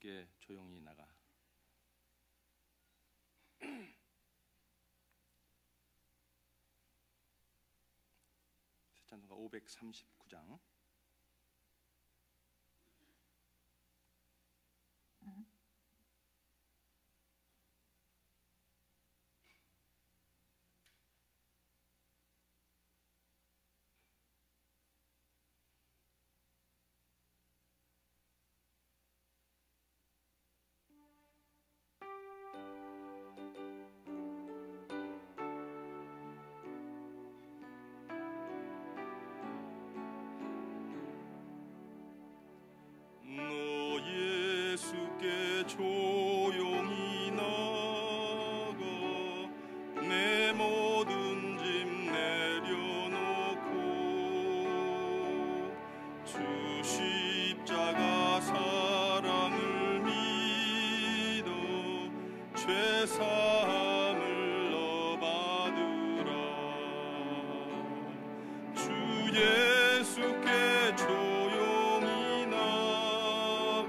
예수께 조용히 나가. 새 찬송가 539장. 예수께 조용히 나가 내 모든 짐 내려놓고 주 십자가 사랑을 믿어 죄사함을 너 받으라. 주 예수께 조용히 나가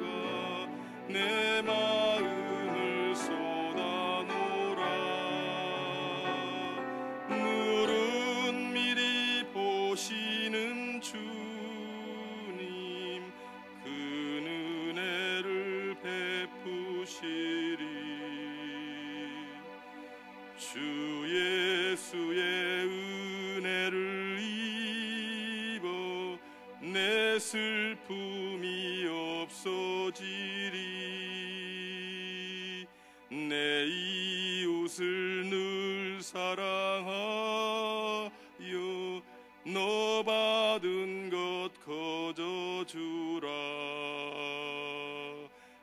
내 마음을 쏟아놓으라. 늘은 미리 보시는 주님 그 은혜를 베푸시리. 주 예수의 은혜를 입어 내 슬픔이 없어지리. 내 이웃을 늘 사랑하여 너 받은 것 거저주라.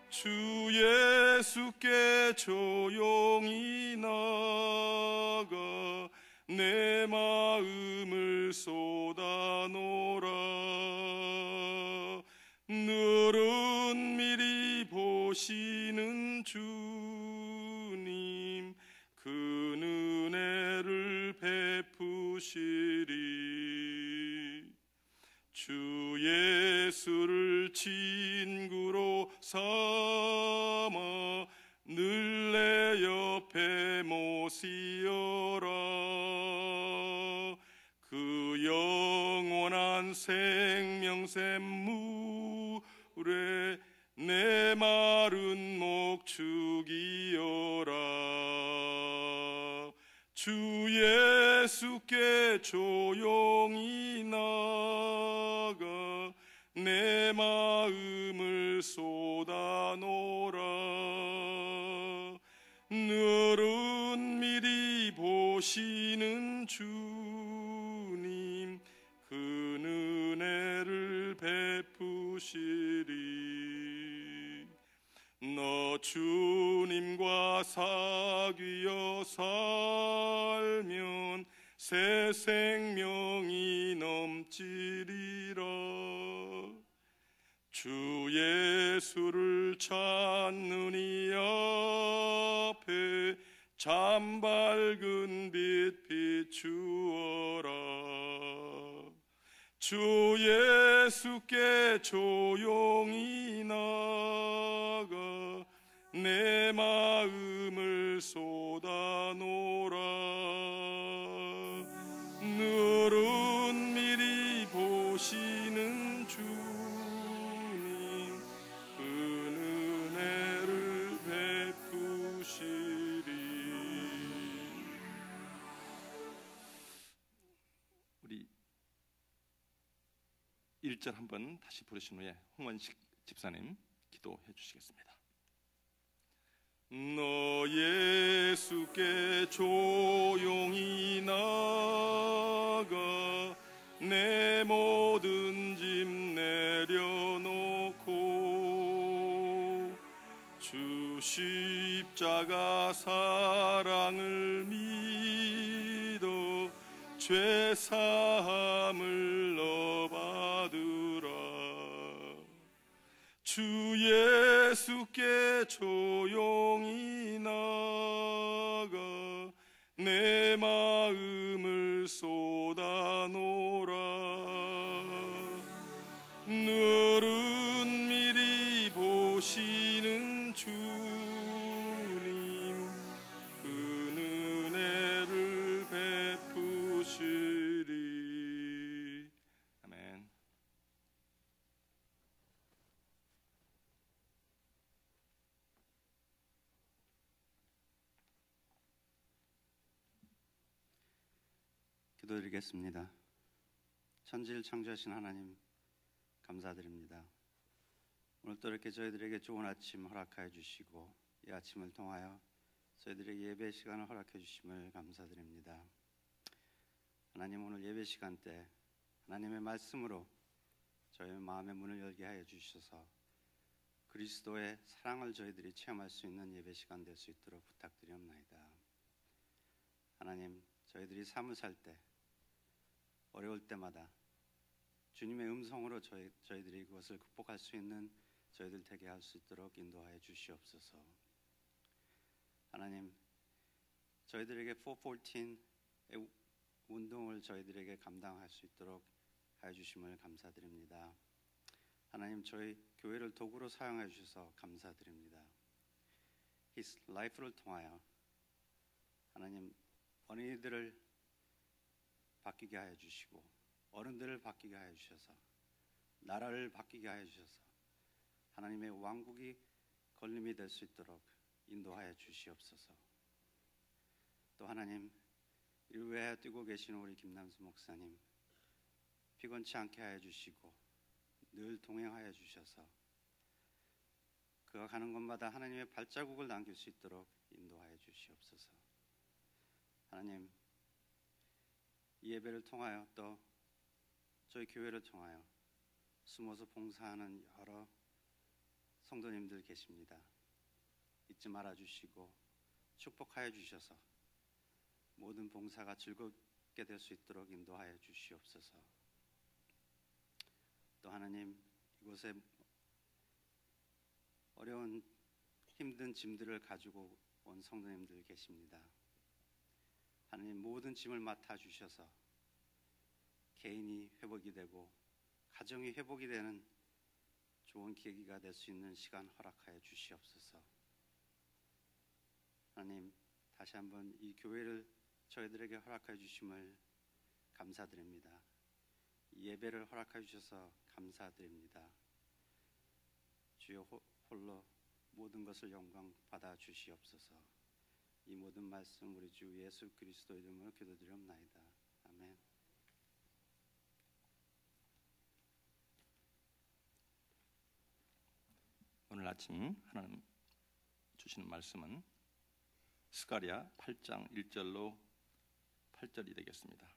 주 예수께 조용히 나가 내 마음을 쏟아놓으라. 늘은 미리 보시는 주님 그 은혜를 베푸시리. 주 예수를 친구로 삼아 늘 내 옆에 모시어라. 그 영원한 생명샘 물에 내 마른 목 죽이어라. 주 예수께 조용히 나가 내 마음을 쏟아놓으라. 늘은 미리 보시는 주님 그 은혜를 베푸시리. 너 주님과 사귀어 살면 새 생명이 넘치리라. 주 예수를 찾는 이 앞에 참 밝은 빛 비추어라. 주 예수께 조용히 나가 내 마음을 쏟아놓으라. 늘은 미리 보시는 주님 그 은혜를 베푸시리. 우리 1절 한번 다시 부르신 후에 홍원식 집사님 기도해 주시겠습니다. 너 예수께 조용히 나가 내 모든 짐 내려놓고 주 십자가 사랑을 믿어 죄사함을 너 받으라. 주 예수께 조용히 나가 내 마음을 쏟아놓으라. 늘은 미리 보시는 기도드리겠습니다. 천지를 창조하신 하나님 감사드립니다. 오늘 또 이렇게 저희들에게 좋은 아침 허락하여 주시고 이 아침을 통하여 저희들에게 예배 시간을 허락해 주심을 감사드립니다. 하나님, 오늘 예배 시간 때 하나님의 말씀으로 저희 마음의 문을 열게 하여 주셔서 그리스도의 사랑을 저희들이 체험할 수 있는 예배 시간 될 수 있도록 부탁드리옵나이다. 하나님, 저희들이 삶을 살 때 어려울 때마다 주님의 음성으로 저희들이 그것을 극복할 수 있는 저희들 되게 할 수 있도록 인도하여 주시옵소서. 하나님, 저희들에게 414의 운동을 저희들에게 감당할 수 있도록 하여 주심을 감사드립니다. 하나님, 저희 교회를 도구로 사용해 주셔서 감사드립니다. His life를 통하여 하나님, 어린이들을 바뀌게 하여 주시고 어른들을 바뀌게 하여 주셔서 나라를 바뀌게 하여 주셔서 하나님의 왕국이 걸림이 될 수 있도록 인도하여 주시옵소서. 또 하나님, 이를 위하여 뛰고 계시는 우리 김남수 목사님 피곤치 않게 하여 주시고 늘 동행하여 주셔서 그가 가는 곳마다 하나님의 발자국을 남길 수 있도록 인도하여 주시옵소서. 하나님, 이 예배를 통하여 또 저희 교회를 통하여 숨어서 봉사하는 여러 성도님들 계십니다. 잊지 말아 주시고 축복하여 주셔서 모든 봉사가 즐겁게 될 수 있도록 인도하여 주시옵소서. 또 하나님, 이곳에 어려운 힘든 짐들을 가지고 온 성도님들 계십니다. 하나님, 모든 짐을 맡아 주셔서 개인이 회복이 되고 가정이 회복이 되는 좋은 계기가 될 수 있는 시간 허락하여 주시옵소서. 하나님, 다시 한번 이 교회를 저희들에게 허락하여 주심을 감사드립니다. 이 예배를 허락하여 주셔서 감사드립니다. 주여 홀로 모든 것을 영광 받아 주시옵소서. 이 모든 말씀 우리 주 예수 그리스도 이름으로 기도드리옵나이다. 아멘. 오늘 아침 하나님 주시는 말씀은 스가랴 8장 1절로 8절이 되겠습니다.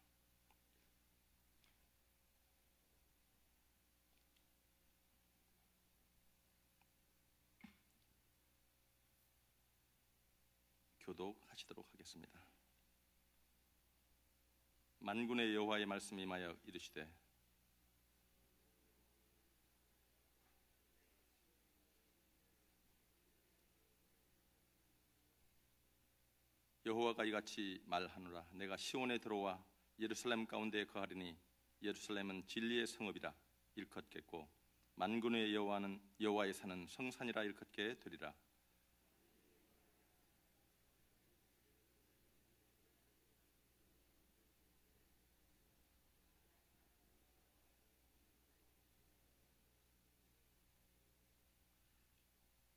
교독하시도록 하겠습니다. 만군의 여호와의 말씀이 임하여 이르시되 여호와가 이같이 말하노라. 내가 시온에 들어와 예루살렘 가운데 거하리니 예루살렘은 진리의 성읍이라 일컫겠고 만군의 여호와는 여호와의 산은 성산이라 일컫게 되리라.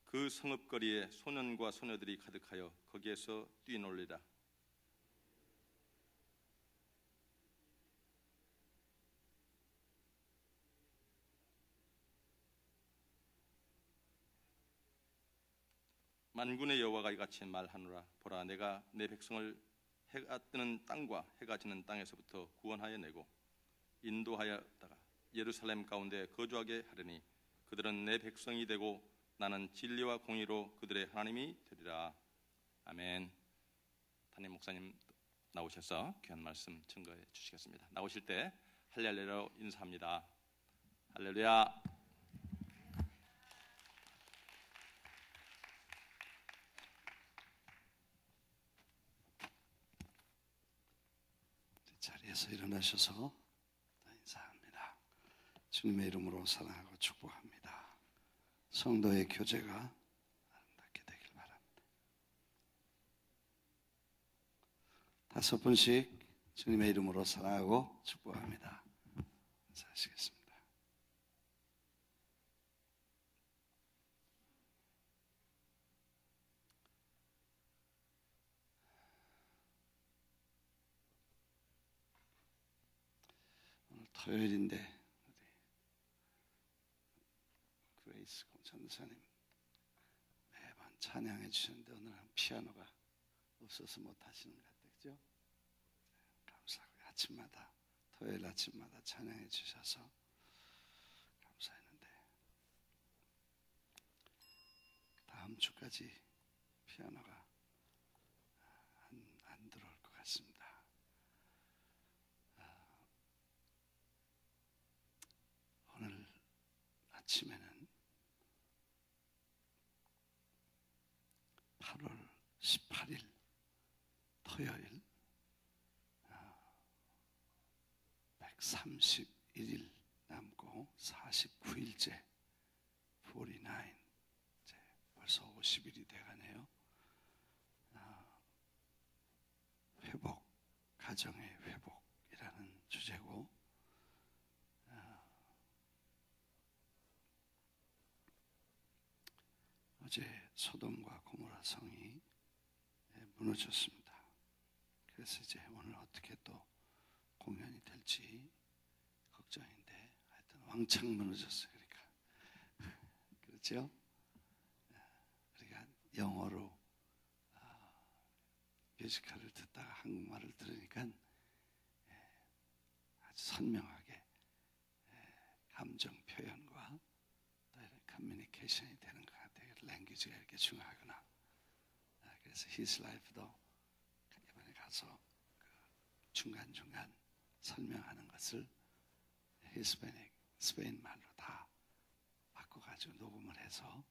그 성읍거리에 소년과 소녀들이 가득하여 거기에서 뛰놀리라. 만군의 여호와가 이같이 말하노라. 보라, 내가 내 백성을 해가 뜨는 땅과 해가 지는 땅에서부터 구원하여 내고 인도하였다가 예루살렘 가운데 거주하게 하리니 그들은 내 백성이 되고 나는 진리와 공의로 그들의 하나님이 되리라. 아멘. 담임 목사님 나오셔서 귀한 말씀 증거해 주시겠습니다. 나오실 때 할렐루야로 인사합니다. 할렐루야. 자리에서 일어나셔서 인사합니다. 주님의 이름으로 사랑하고 축복합니다. 성도의 교제가 아름답게 되길 바랍니다. 5분씩 주님의 이름으로 사랑하고 축복합니다. 인사하시겠습니다. 토요일인데 우리 그레이스 전도사님 매번 찬양해 주셨는데 오늘은 피아노가 없어서 못 하시는 것 같아요. 그죠? 감사하고요. 아침마다 토요일 아침마다 찬양해 주셔서 감사했는데 다음 주까지 피아노가 안 들어올 것 같습니다. 오늘 아침에는 8월 18일 토요일 131일 남고 49일째 49 이제 벌써 50일이 돼가네요. 회복, 가정의 회복이라는 주제고 어제 소돔과 고모라 성이 무너졌습니다. 그래서 이제 오늘 어떻게 또 공연이 될지 걱정인데 하여튼 왕창 무너졌어요. 그러니까 그렇죠? 우리가 영어로 뮤지컬을 듣다가 한국말을 들으니까 아주 선명하게 감정 표현과 또 이런 커뮤니케이션이 되는 것 같아요. 랭귀지가 이렇게 중요하구나. 그래서 His Life도 이번에 가서 그 중간중간 설명하는 것을 히스패닉, 스페인 말로 다 바꿔가지고 녹음을 해서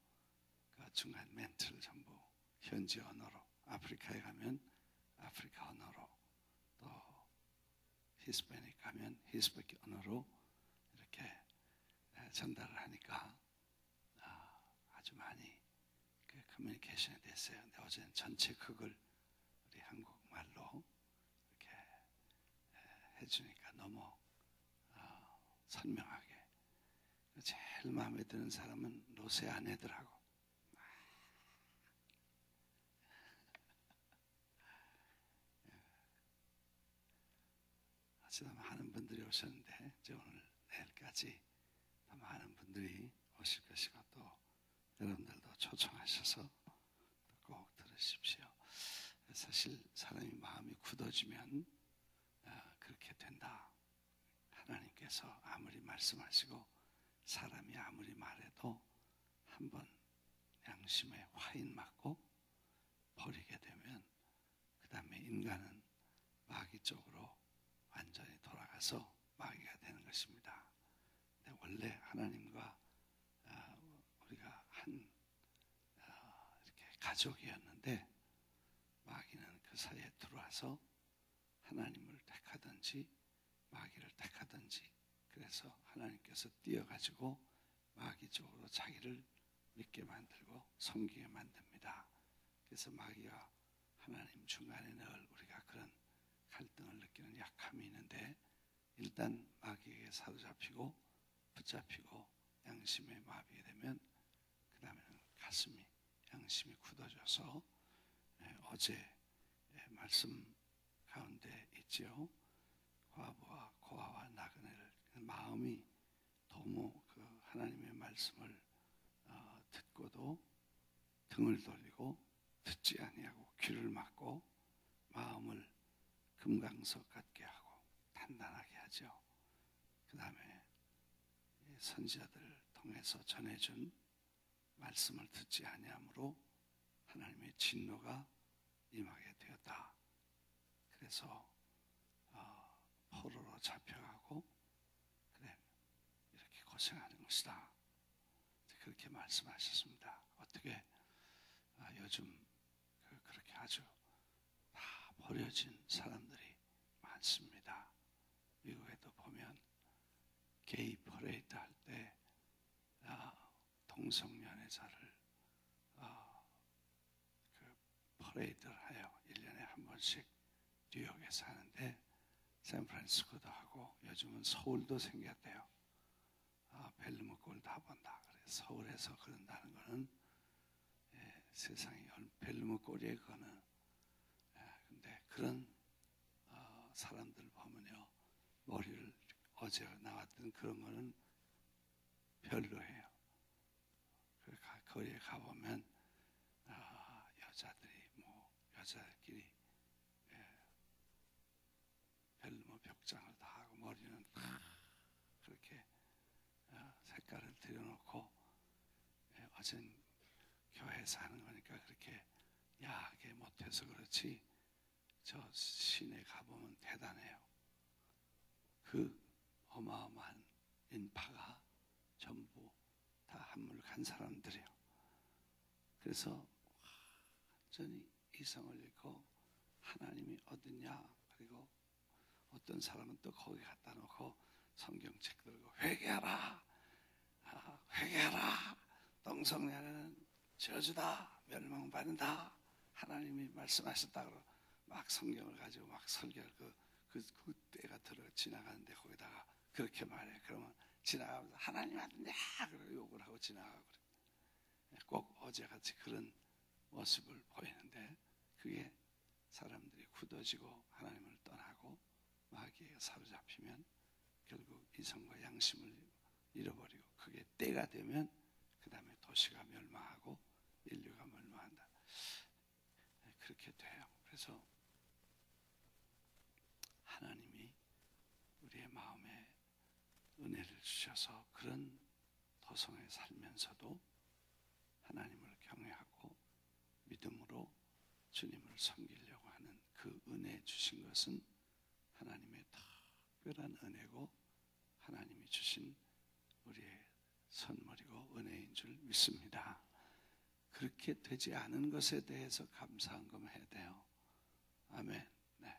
그 중간 멘트를 전부 현지 언어로 아프리카에 가면 아프리카 언어로 또 히스패닉 가면 히스패닉 언어로 이렇게 전달을 하니까 아주 많이 그 커뮤니케이션이 됐어요. 근데 어제는 전체 극을 우리 한국말로 이렇게 해주니까 너무 선명하게. 제일 마음에 드는 사람은 로세 아내들하고 어쩌다 많은 분들이 오셨는데 이제 오늘 내일까지 더 많은 분들이 오실 것이고 또 여러분들도 초청하셔서 꼭 들으십시오. 사실 사람이 마음이 굳어지면 그렇게 된다. 하나님께서 아무리 말씀하시고 사람이 아무리 말해도 한번 양심에 화인 맞고 버리게 되면 그 다음에 인간은 마귀 쪽으로 완전히 돌아가서 마귀가 되는 것입니다. 근데 원래 하나님과 우리가 한 이렇게 가족이었는데 마귀는 그 사이에 들어와서 하나님을 택하든지 마귀를 택하든지 그래서 하나님께서 띄어가지고 마귀 쪽으로 자기를 믿게 만들고 섬기게 만듭니다. 그래서 마귀가 하나님 중간에 늘 우리가 그런 갈등을 느끼는 약함이 있는데 일단 마귀에게 사로잡히고 붙잡히고 양심에 마비게 되면 그 다음에는 가슴이 양심이 굳어져서 어제 말씀 가운데 있지요. 과부와 고아와 나그네를 마음이 너무 그 하나님의 말씀을 듣고도 등을 돌리고 듣지 아니하고 귀를 막고 마음을 금강석 같게 하고 단단하게 하죠. 그 다음에 선지자들을 통해서 전해준 말씀을 듣지 아니함으로 하나님의 진노가 임하게 되었다. 그래서 포로로 잡혀가고 그래 이렇게 고생하는 것이다. 그렇게 말씀하셨습니다. 어떻게 요즘 그렇게 아주 다 버려진 사람들이 많습니다. 미국에도 보면 게이 퍼레이드 할 때 동성연애자를 그 퍼레이드를 해요. 1년에 한 번씩 뉴욕에서 하는데 샌프란시스코도 하고 요즘은 서울도 생겼대요. 벨르무골 다 본다. 그래서 서울에서 그런다는 거는 세상이 벨르무골이에 그거는 근데 그런 사람들 보면요 머리를 어제 나왔던 그런 거는 별로예요. 거리에 가보면 여자들이 뭐 여자들끼리 별로 뭐 벽장을 다 하고 머리는 그렇게 색깔을 들여놓고 어젠 교회에서 하는 거니까 그렇게 야하게 못해서 그렇지 저 시내 가보면 대단해요. 그 어마어마한 인파가 전부 다 한물 간 사람들이에요. 그래서 완전히 이성을 잃고 하나님이 어딨냐, 그리고 어떤 사람은 또 거기 갖다 놓고 성경책 들고 회개하라, 회개하라, 동성애는 저주다, 멸망받는다, 하나님이 말씀하셨다 그러고 막 성경을 가지고 막 설교할 그 때가 들어 지나가는데 거기다가 그렇게 말해. 그러면 지나가면서 하나님 아니냐 그러고 욕을 하고 지나가고 그래. 꼭 어제같이 그런 모습을 보이는데 그게 사람들이 굳어지고 하나님을 떠나고 마귀에 사로잡히면 결국 이성과 양심을 잃어버리고 그게 때가 되면 그 다음에 도시가 멸망하고 인류가 멸망한다. 그렇게 돼요. 그래서 하나님이 우리의 마음에 은혜를 주셔서 그런 도성에 살면서도 하나님을 경외하고 믿음으로 주님을 섬기려고 하는 그 은혜 주신 것은 하나님의 특별한 은혜고 하나님이 주신 우리의 선물이고 은혜인 줄 믿습니다. 그렇게 되지 않은 것에 대해서 감사한금 해야 돼요. 아멘. 네.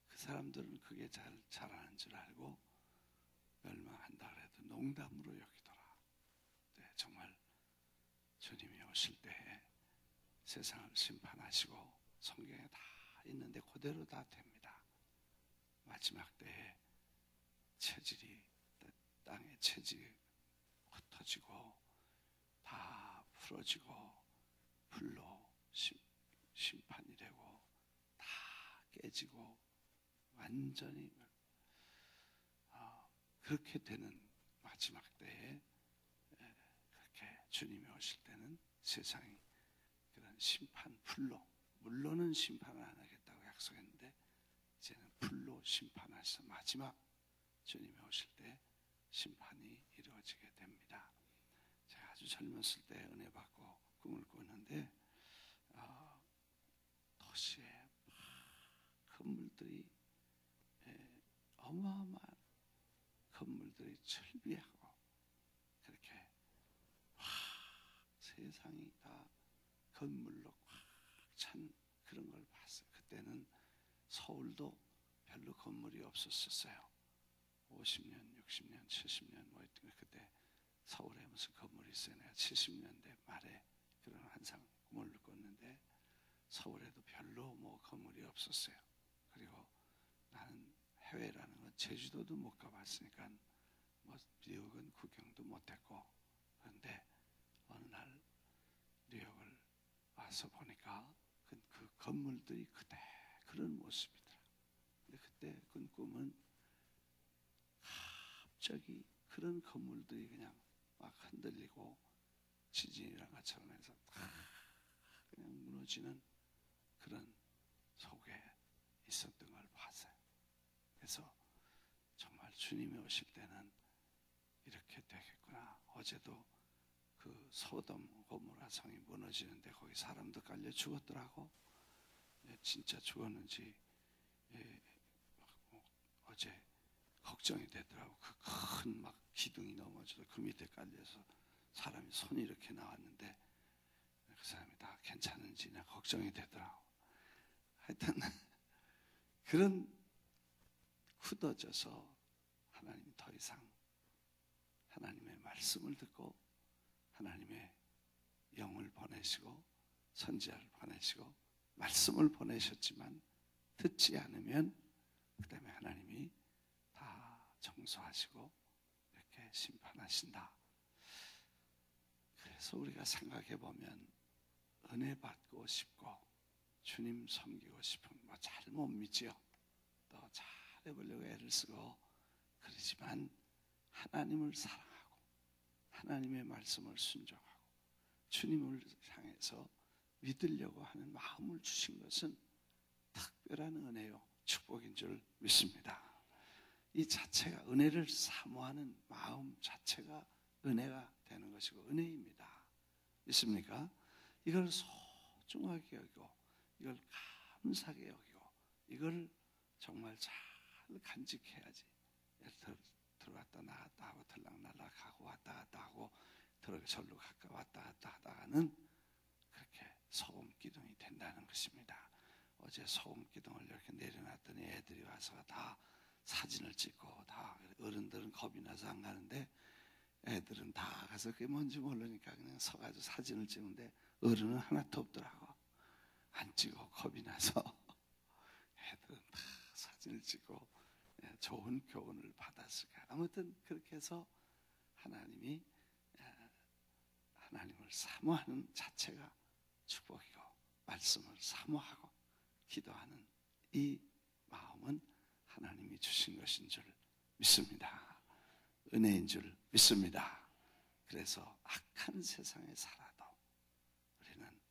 그 사람들은 그게 잘하는 줄 알고 멸망한다 그래도 농담으로 여기더라. 네, 정말 주님이 오실 때에 세상을 심판하시고 성경에 다 있는데 그대로 다 됩니다. 마지막 때에 체질이 땅의 체질이 흩어지고 다 풀어지고 불로 심판이 되고 다 깨지고 완전히 그렇게 되는 마지막 때에 그렇게 주님이 오실 때는 세상이 그런 심판 불로, 물로는 심판을 안 하겠다고 약속했는데 이제는 불로 심판하셔서 마지막 주님이 오실 때 심판이 이루어지게 됩니다. 제가 아주 젊었을 때 은혜 받고 꿈을 꿨는데 도시에 건물들이 어마어마한 건물들이 철비하고 그렇게 세상이 다 건물로 꽉 찬 그런 걸 봤어요. 그때는 서울도 별로 건물이 없었어요. 50년, 60년, 70년 뭐 그때 서울에 무슨 건물이 있어요. 내가 70년대 말에 그런 환상 꿈을 꿨는데 서울에도 별로 뭐 건물이 없었어요. 그리고 나는 해외라는 건 제주도도 못 가봤으니까 뭐 뉴욕은 구경도 못했고 그런데 어느 날 뉴욕을 와서 보니까 그 건물들이 그대 그런 모습이더라. 근데 그때 꾼 꿈은 갑자기 그런 건물들이 그냥 막 흔들리고 지진이란 것처럼 해서 그냥 무너지는 그런 속에 있었던 걸 봤어요. 그래서 정말 주님이 오실 때는 이렇게 되겠구나. 어제도 그 소돔 고모라 성이 무너지는데 거기 사람도 깔려 죽었더라고. 진짜 죽었는지 어제 걱정이 되더라고. 그 큰 막 기둥이 넘어져서 그 밑에 깔려서 사람이 손이 이렇게 나왔는데 그 사람이 다 괜찮은지 나 걱정이 되더라고. 하여튼 그런 굳어져서 하나님이 더 이상 하나님의 말씀을 듣고 하나님의 영을 보내시고 선지자를 보내시고 말씀을 보내셨지만 듣지 않으면 그 다음에 하나님이 다 정수하시고 이렇게 심판하신다. 그래서 우리가 생각해 보면 은혜 받고 싶고 주님 섬기고 싶은 뭐 잘 못 믿지요. 또 잘해보려고 애를 쓰고 그렇지만 하나님을 사랑하고 하나님의 말씀을 순종하고 주님을 향해서 믿으려고 하는 마음을 주신 것은 특별한 은혜요 축복인 줄 믿습니다. 이 자체가 은혜를 사모하는 마음 자체가 은혜가 되는 것이고 은혜입니다. 믿습니까? 이걸 소중하게 여기고 이걸 감사하게 여기고 이걸 정말 잘 간직해야지. 들어갔다 나갔다 하고 들락날락 하고 왔다 갔다 하고 절로 갔다 왔다 갔다 하다가는 그렇게 소금 기둥이 된다는 것입니다. 어제 소금 기둥을 이렇게 내려놨더니 애들이 와서 다 사진을 찍고 다 어른들은 겁이 나서 안 가는데 애들은 다 가서 그게 뭔지 모르니까 그냥 서가지고 사진을 찍는데 어른은 하나도 없더라고. 안 찍어 겁이 나서 애들은 다 사진을 찍고 좋은 교훈을 받았을까. 아무튼 그렇게 해서 하나님을 사모하는 자체가 축복이고 말씀을 사모하고 기도하는 이 마음은 하나님이 주신 것인 줄 믿습니다. 은혜인 줄 믿습니다. 그래서 악한 세상에 살아도 우리는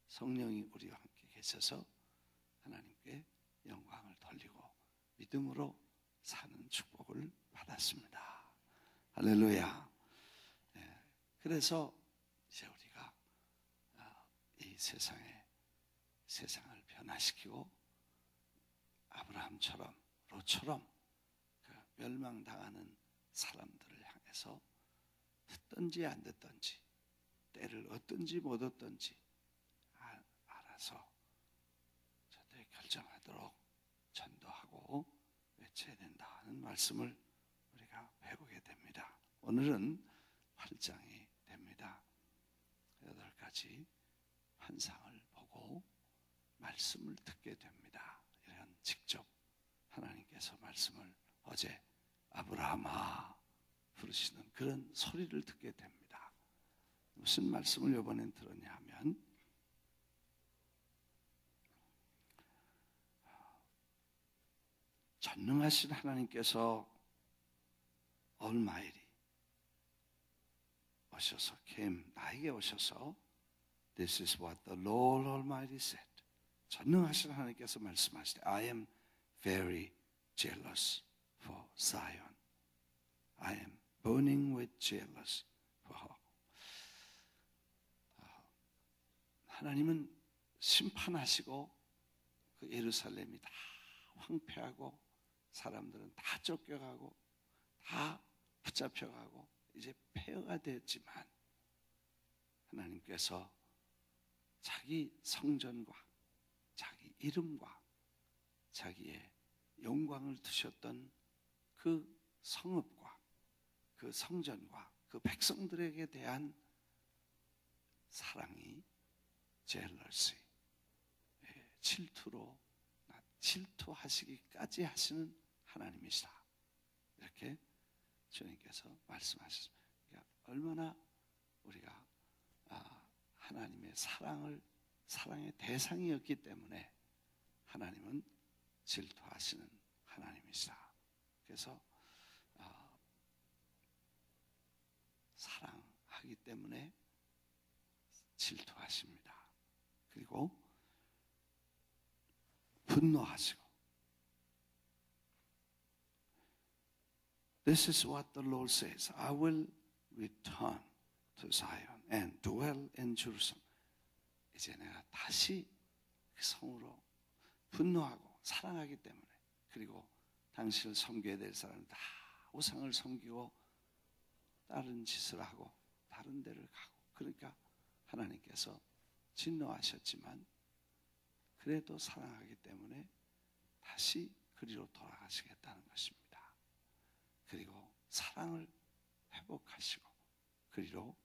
성령이 우리와 함께 계셔서 하나님께 영광을 돌리고 믿음으로 사는 축복을 받았습니다. 할렐루야. 그래서 이제 우리가 이 세상을 변화시키고 아브라함처럼 롯처럼 그 멸망당하는 사람들을 향해서 듣든지 안 듣든지 때를 얻든지 못 얻든지 알아서 저들이 결정하도록 전도하고 외쳐야 된다는 말씀을 우리가 배우게 됩니다. 오늘은 8장이 됩니다. 8가지 환상을 보고 말씀을 듣게 됩니다. 이런 직접 하나님께서 말씀을 어제 아브라함아 부르시는 그런 소리를 듣게 됩니다. 무슨 말씀을 이번엔 들었냐 하면 전능하신 하나님께서 Almighty 오셔서 나에게 오셔서 This is what the Lord Almighty said. 전능하신 하나님께서 말씀하시되 I am very jealous for Zion. I am burning with jealous for her. 하나님은 심판하시고 그 예루살렘이 다 황폐하고 사람들은 다 쫓겨가고 다 붙잡혀가고 이제 폐허가 되었지만 하나님께서 자기 성전과 자기 이름과 자기의 영광을 두셨던 그 성읍과 그 성전과 그 백성들에게 대한 사랑이 jealousy, 질투하시기까지 하시는 하나님이시다. 이렇게 주님께서 말씀하셨습니다. 그러니까 얼마나 우리가 하나님의 사랑의 대상이었기 때문에 하나님은 질투하시는 하나님이시다. 그래서 사랑하기 때문에 질투하십니다. 그리고 분노하시고 This is what the Lord says. I will return to Zion and dwell in Jerusalem. 이제 내가 다시 그 성으로 분노하고 사랑하기 때문에 그리고 당신을 섬겨야 될 사람은 다 우상을 섬기고 다른 짓을 하고 다른 데를 가고 그러니까 하나님께서 진노하셨지만 그래도 사랑하기 때문에 다시 그리로 돌아가시겠다는 것입니다. 그리고 사랑을 회복하시고 그리로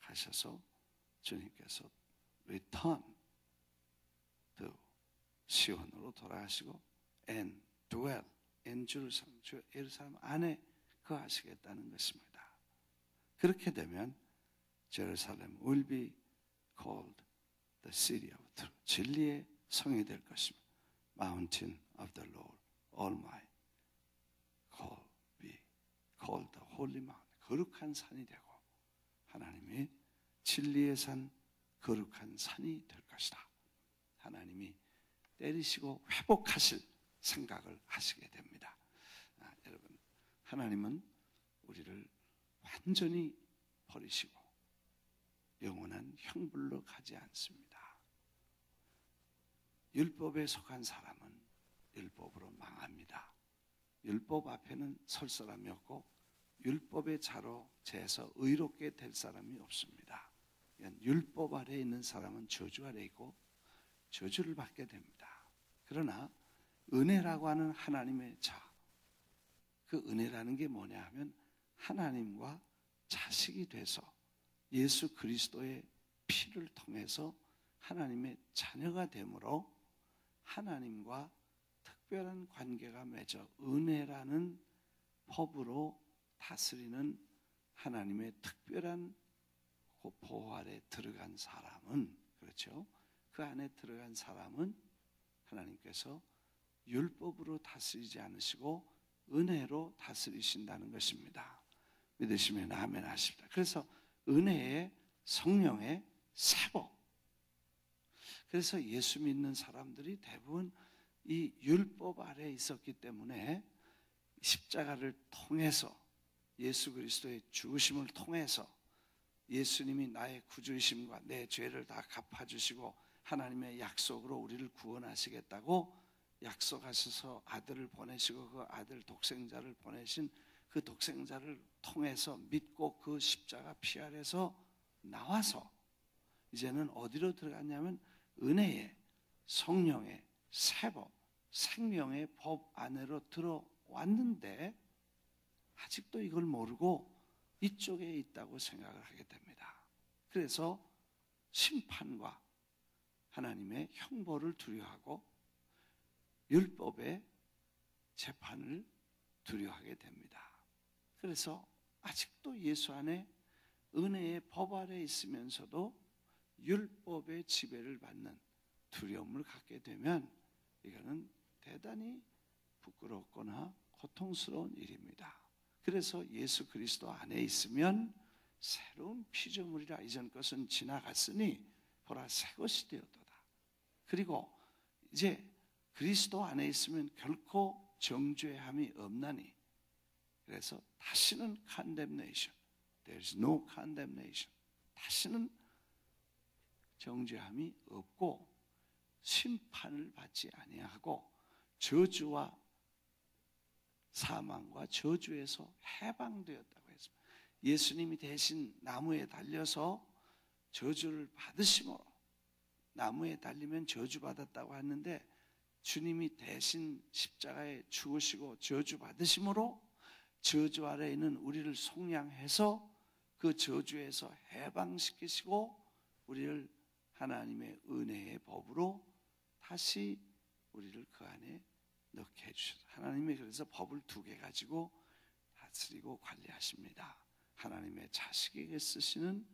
가셔서 주님께서 return to 시온으로 돌아가시고 and dwell in Jerusalem, 예루살렘 안에 거하시겠다는 것입니다. 그렇게 되면 Jerusalem will be called the city of truth, 진리의 성이 될 것입니다. Mountain of the Lord Almighty, call be called the holy mount, 거룩한 산이 되고 하나님이 진리의 산, 거룩한 산이 될 것이다. 하나님이 때리시고 회복하실 생각을 하시게 됩니다. 여러분, 하나님은 우리를 완전히 버리시고 영원한 형벌로 가지 않습니다. 율법에 속한 사람은 율법으로 망합니다. 율법 앞에는 설 사람이 없고 율법의 자로 재서 의롭게 될 사람이 없습니다. 율법 아래에 있는 사람은 저주 아래에 있고 저주를 받게 됩니다. 그러나 은혜라고 하는 하나님의 자, 그 은혜라는 게 뭐냐 하면 하나님과 자식이 돼서 예수 그리스도의 피를 통해서 하나님의 자녀가 되므로 하나님과 특별한 관계가 맺어 은혜라는 법으로 다스리는 하나님의 특별한 보호 아래 들어간 사람은, 그렇죠? 그 안에 들어간 사람은 하나님께서 율법으로 다스리지 않으시고 은혜로 다스리신다는 것입니다. 믿으시면 아멘 하십니다. 그래서 은혜의 성령의 세법. 그래서 예수 믿는 사람들이 대부분 이 율법 아래에 있었기 때문에 십자가를 통해서 예수 그리스도의 죽으심을 통해서 예수님이 나의 구주이심과 내 죄를 다 갚아주시고 하나님의 약속으로 우리를 구원하시겠다고 약속하셔서 아들을 보내시고 그 아들 독생자를 보내신 그 독생자를 통해서 믿고 그 십자가 피 아래에서 나와서 이제는 어디로 들어갔냐면 은혜의 성령의 세법, 생명의 법 안으로 들어왔는데 아직도 이걸 모르고 이쪽에 있다고 생각을 하게 됩니다. 그래서 심판과 하나님의 형벌을 두려워하고 율법의 재판을 두려워하게 됩니다. 그래서 아직도 예수 안에 은혜의 법 아래 있으면서도 율법의 지배를 받는 두려움을 갖게 되면 이거는 대단히 부끄럽거나 고통스러운 일입니다. 그래서 예수 그리스도 안에 있으면 새로운 피조물이라 이전 것은 지나갔으니 보라 새 것이 되었도다. 그리고 이제 그리스도 안에 있으면 결코 정죄함이 없나니 그래서 다시는 condemnation, there is no condemnation, 다시는 정죄함이 없고 심판을 받지 아니하고 저주와 사망과 저주에서 해방되었다고 했습니다. 예수님이 대신 나무에 달려서 저주를 받으심으로, 나무에 달리면 저주받았다고 하는데 주님이 대신 십자가에 죽으시고 저주 받으심으로 저주 아래에 있는 우리를 속량해서 그 저주에서 해방시키시고 우리를 하나님의 은혜의 법으로 다시 우리를 그 안에 넣게 해주셨어요. 하나님이 그래서 법을 두 개 가지고 다스리고 관리하십니다. 하나님의 자식에게 쓰시는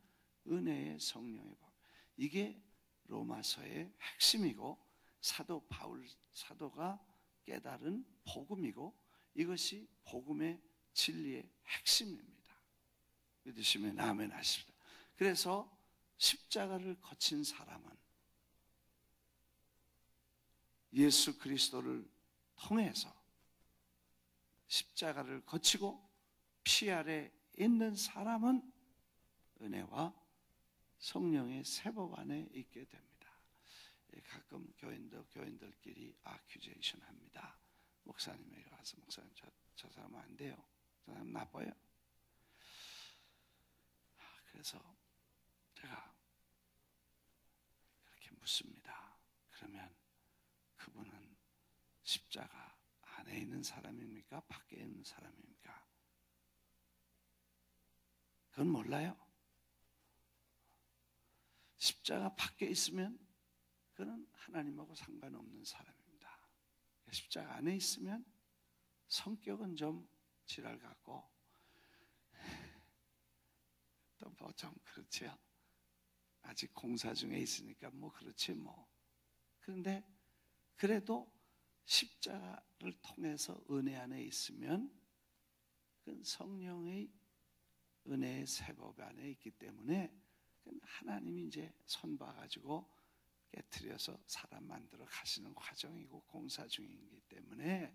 은혜의 성령의 법. 이게 로마서의 핵심이고 사도 바울 사도가 깨달은 복음이고 이것이 복음의 진리의 핵심입니다. 믿으시면 아멘 하십니다. 그래서 십자가를 거친 사람은 예수 그리스도를 통해서 십자가를 거치고 피 아래 있는 사람은 은혜와 성령의 세법 안에 있게 됩니다. 가끔 교인들끼리 아큐제이션 합니다. 목사님에게 와서 목사님 저 사람은 안 돼요. 저 사람 나빠요. 그래서 제가 그렇게 묻습니다. 그러면 그분은 십자가 안에 있는 사람입니까? 밖에 있는 사람입니까? 그건 몰라요. 십자가 밖에 있으면 그는 하나님하고 상관없는 사람입니다. 십자가 안에 있으면 성격은 좀 지랄 같고 또 뭐 좀 그렇지요. 아직 공사 중에 있으니까 뭐 그렇지 뭐. 그런데 그래도 십자가를 통해서 은혜 안에 있으면 그 성령의 은혜의 세법 안에 있기 때문에 하나님이 이제 손 봐가지고 깨트려서 사람 만들어 가시는 과정이고 공사 중이기 때문에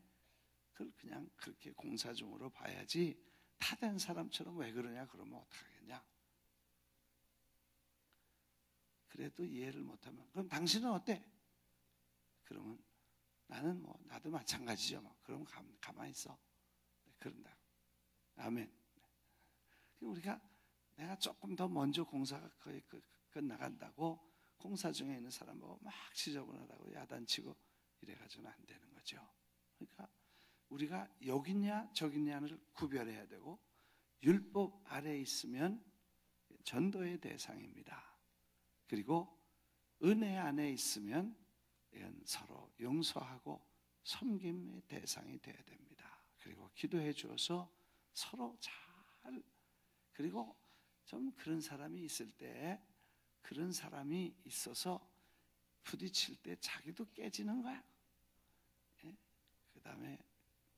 그걸 그냥 그렇게 공사 중으로 봐야지 다 된 사람처럼 왜 그러냐 그러면 어떡하겠냐. 그래도 이해를 못하면 그럼 당신은 어때? 그러면 나는 뭐 나도 마찬가지죠. 뭐. 그럼 가만히 있어. 그런다. 아멘. 우리가 내가 조금 더 먼저 공사가 거의 끝나간다고 공사 중에 있는 사람하고 막 지저분하다고 야단치고 이래가지고는 안 되는 거죠. 그러니까 우리가 여기 있냐 저기 있냐를 구별해야 되고 율법 아래에 있으면 전도의 대상입니다. 그리고 은혜 안에 있으면 이건 서로 용서하고 섬김의 대상이 되어야 됩니다. 그리고 기도해 주어서 서로 잘 그리고 좀 그런 사람이 있을 때 그런 사람이 있어서 부딪힐 때 자기도 깨지는 거야. 예? 그 다음에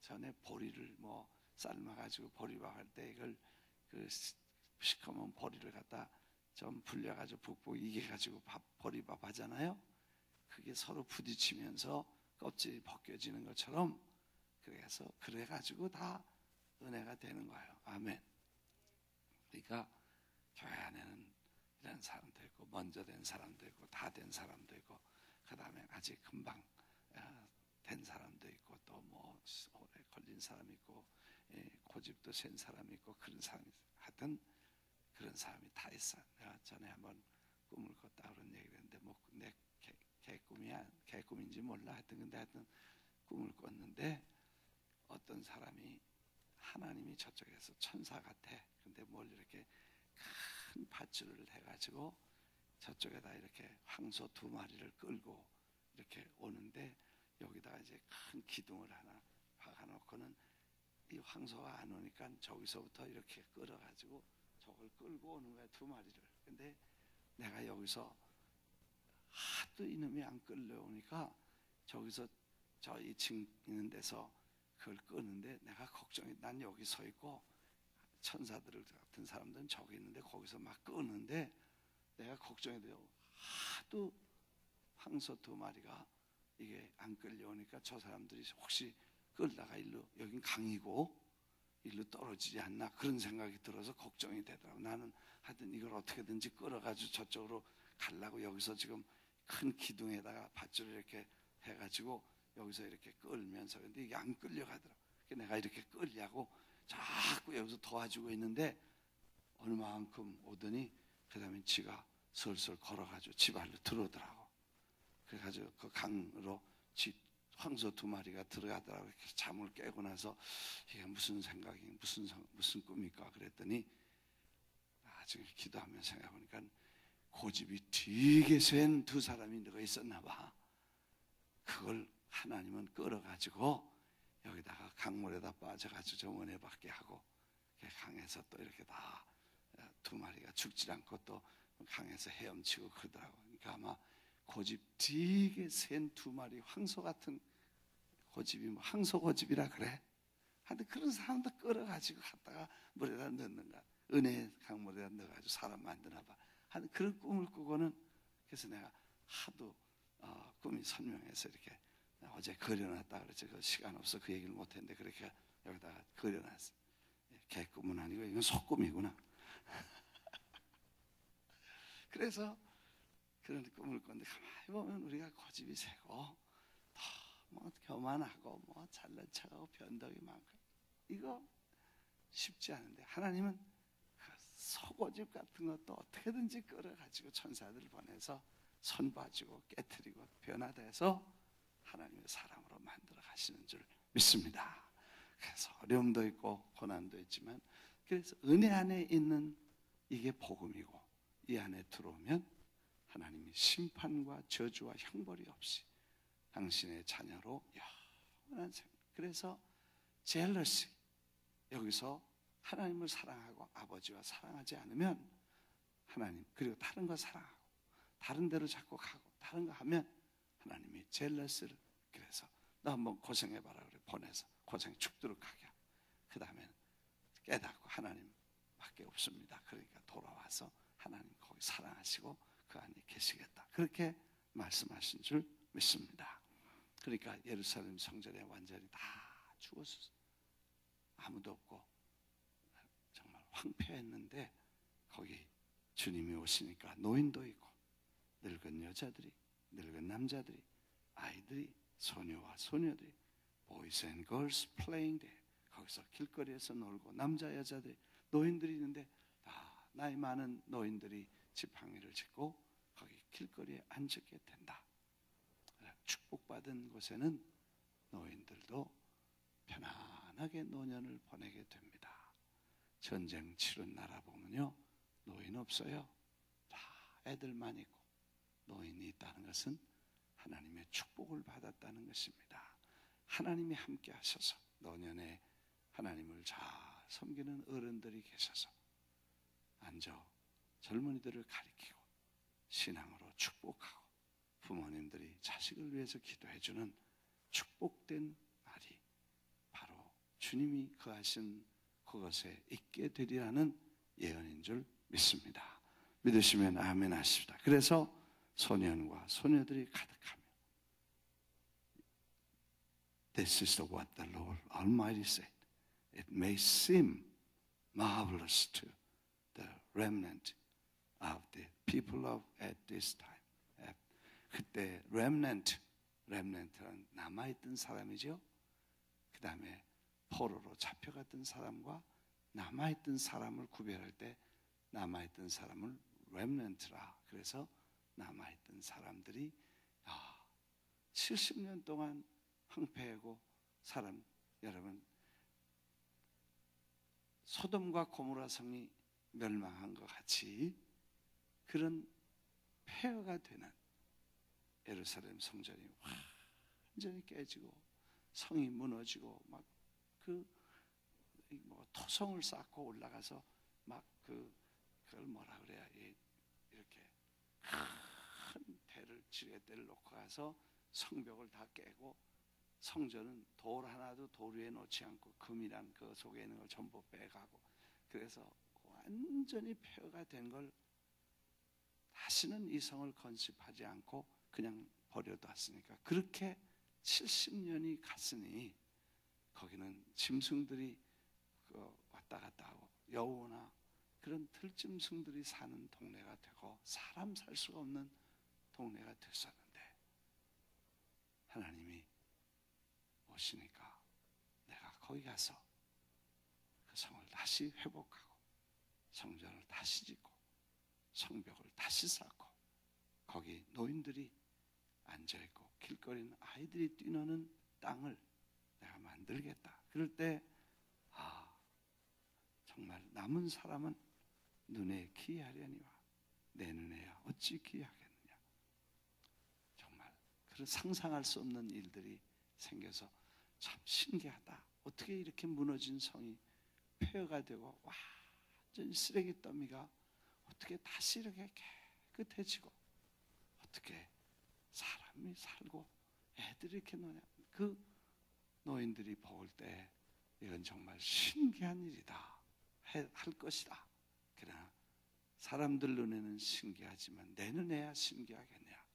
전에 보리를 뭐 삶아가지고 보리밥 할 때 이걸 그 시커먼 보리를 갖다 좀 불려가지고 푹푹 이겨가지고 보리밥 하잖아요. 그게 서로 부딪히면서 껍질이 벗겨지는 것처럼 그래가지고 다 은혜가 되는 거예요. 아멘. 그러니까 교회 안에는 이런 사람도 있고 먼저 된 사람도 있고 다 된 사람도 있고 그 다음에 아직 금방 된 사람도 있고 또 뭐 오래 걸린 사람이 있고 고집도 센 사람이 있고 그런 사람이 하여튼 그런 사람이 다 있어. 내가 전에 한번 꿈을 꿨다 그런 얘기를 했는데 뭐 내 개꿈인지 몰라 하여튼 꿈을 꿨는데 어떤 사람이 하나님이 저쪽에서 천사 같아. 근데 뭘 이렇게 큰 밧줄을 해가지고 저쪽에다 이렇게 황소 2마리를 끌고 이렇게 오는데 여기다가 이제 큰 기둥을 하나 박아놓고는 이 황소가 안 오니까 저기서부터 이렇게 끌어가지고 저걸 끌고 오는 거야 2마리를. 근데 내가 여기서 하도 이놈이 안 끌려오니까 저기서 저 2층 있는 데서 그걸 끄는데 내가 걱정이 난 여기 서 있고 천사들 같은 사람들은 저기 있는데 거기서 막 끄는데 내가 걱정이 돼요. 하도 황소 2마리가 이게 안 끌려오니까 저 사람들이 혹시 끌다가 일로 여긴 강이고 일로 떨어지지 않나 그런 생각이 들어서 걱정이 되더라고. 나는 하여튼 이걸 어떻게든지 끌어가지고 저쪽으로 가려고 여기서 지금 큰 기둥에다가 밧줄을 이렇게 해가지고 여기서 이렇게 끌면서 근데 이게 안 끌려가더라고. 내가 이렇게 끌려고 자꾸 여기서 도와주고 있는데 얼마만큼 오더니 그 다음에 지가 슬슬 걸어가지고 집 안으로 들어오더라고. 그래가지고 그 강으로 황소 2마리가 들어가더라고. 이렇게 잠을 깨고 나서 이게 무슨 생각이 무슨 꿈일까 그랬더니 나중에 기도하면서 생각해보니까 고집이 되게 센 2사람이 누가 있었나 봐. 그걸 하나님은 끌어가지고 여기다가 강물에다 빠져가지고 정원에 받게 하고 강에서 또 이렇게 다 2마리가 죽지 않고 또 강에서 헤엄치고 그러더라고. 그러니까 아마 고집 되게 센 2마리 황소 같은 고집이 뭐 황소 고집이라 그래. 하여튼 그런 사람도 끌어가지고 갔다가 물에다 넣는 거야. 은혜 강물에다 넣어가지고 사람 만드나 봐. 하여튼 그런 꿈을 꾸고는 그래서 내가 하도 꿈이 선명해서 이렇게 어제 그려놨다 그랬지. 그 시간 없어 그 얘기를 못했는데 그렇게 여기다가 그려놨어. 개꿈은 아니고 이건 속꿈이구나. 그래서 그런 꿈을 꿨는데 가만히 보면 우리가 고집이 세고 뭐 교만하고 뭐 잘난 척하고 변덕이 많고 이거 쉽지 않은데 하나님은 그 속고집 같은 것도 어떻게든지 끌어가지고 천사들을 보내서 손 봐주고 깨트리고 변화돼서 하나님의 사람으로 만들어 가시는 줄 믿습니다. 그래서 어려움도 있고 고난도 있지만 그래서 은혜 안에 있는 이게 복음이고 이 안에 들어오면 하나님이 심판과 저주와 형벌이 없이 당신의 자녀로 영원한 생명. 그래서 젤러시 여기서 하나님을 사랑하고 아버지와 사랑하지 않으면 하나님 그리고 다른 거 사랑하고 다른 데로 자꾸 가고 다른 거 하면 하나님이 젤러스를 그래서 너 한번 고생해봐라 그래 보내서 고생 죽도록 하게 그 다음에 깨닫고 하나님밖에 없습니다. 그러니까 돌아와서 하나님 거기 사랑하시고 그 안에 계시겠다. 그렇게 말씀하신 줄 믿습니다. 그러니까 예루살렘 성전에 완전히 다 죽었어요. 아무도 없고 정말 황폐했는데 거기 주님이 오시니까 노인도 있고 늙은 여자들이, 늙은 남자들이, 아이들이, 소녀와 소녀들이 boys and girls playing there. 거기서 길거리에서 놀고 남자 여자들이, 노인들이 있는데 다 나이 많은 노인들이 지팡이를 짚고 거기 길거리에 앉게 된다. 축복받은 곳에는 노인들도 편안하게 노년을 보내게 됩니다. 전쟁 치른 나라 보면요, 노인 없어요. 다 애들만 있고. 노인이 있다는 것은 하나님의 축복을 받았다는 것입니다. 하나님이 함께 하셔서 노년에 하나님을 잘 섬기는 어른들이 계셔서 앉아 젊은이들을 가리키고 신앙으로 축복하고 부모님들이 자식을 위해서 기도해주는 축복된 날이 바로 주님이 거하신 그것에 있게 되리라는 예언인 줄 믿습니다. 믿으시면 아멘 하십시다. 그래서 소년과 소녀들이 가득하며 This is what the Lord Almighty said. It may seem marvelous to the remnant of the people of at this time. 그때 remnant는 남아있던 사람이죠. 그 다음에 포로로 잡혀갔던 사람과 남아있던 사람을 구별할 때 남아있던 사람을 remnant라. 그래서 남아있던 사람들이 70년 동안 황폐하고 여러분 소돔과 고모라 성이 멸망한 것 같이 그런 폐허가 되는 예루살렘 성전이 완전히 깨지고 성이 무너지고 막 토성을 쌓고 올라가서 막 그걸 뭐라 그래야 이렇게 큰 지뢰대를 놓고 가서 성벽을 다 깨고 성전은 돌 하나도 돌 위에 놓지 않고 금이란 그 속에 있는 걸 전부 빼가고 그래서 완전히 폐허가 된 걸 다시는 이 성을 건축하지 않고 그냥 버려뒀으니까 그렇게 70년이 갔으니 거기는 짐승들이 왔다 갔다 하고 여우나 그런 들짐승들이 사는 동네가 되고 사람 살 수가 없는 동네가 됐었는데 하나님이 오시니까 내가 거기 가서 그 성을 다시 회복하고 성전을 다시 짓고 성벽을 다시 쌓고 거기 노인들이 앉아있고 길거리는 아이들이 뛰노는 땅을 내가 만들겠다. 그럴 때 정말 남은 사람은 눈에 기이하려니와 내 눈에야 어찌 기이하겠느냐. 정말 그런 상상할 수 없는 일들이 생겨서 참 신기하다. 어떻게 이렇게 무너진 성이 폐허가 되고 완전 쓰레기 더미가 어떻게 다시 이렇게 깨끗해지고 어떻게 사람이 살고 애들이 이렇게 노냐. 그 노인들이 볼 때 이건 정말 신기한 일이다 할 것이다. 그러나 사람들 눈에는 신기하지만 내 눈에야 신기하겠냐.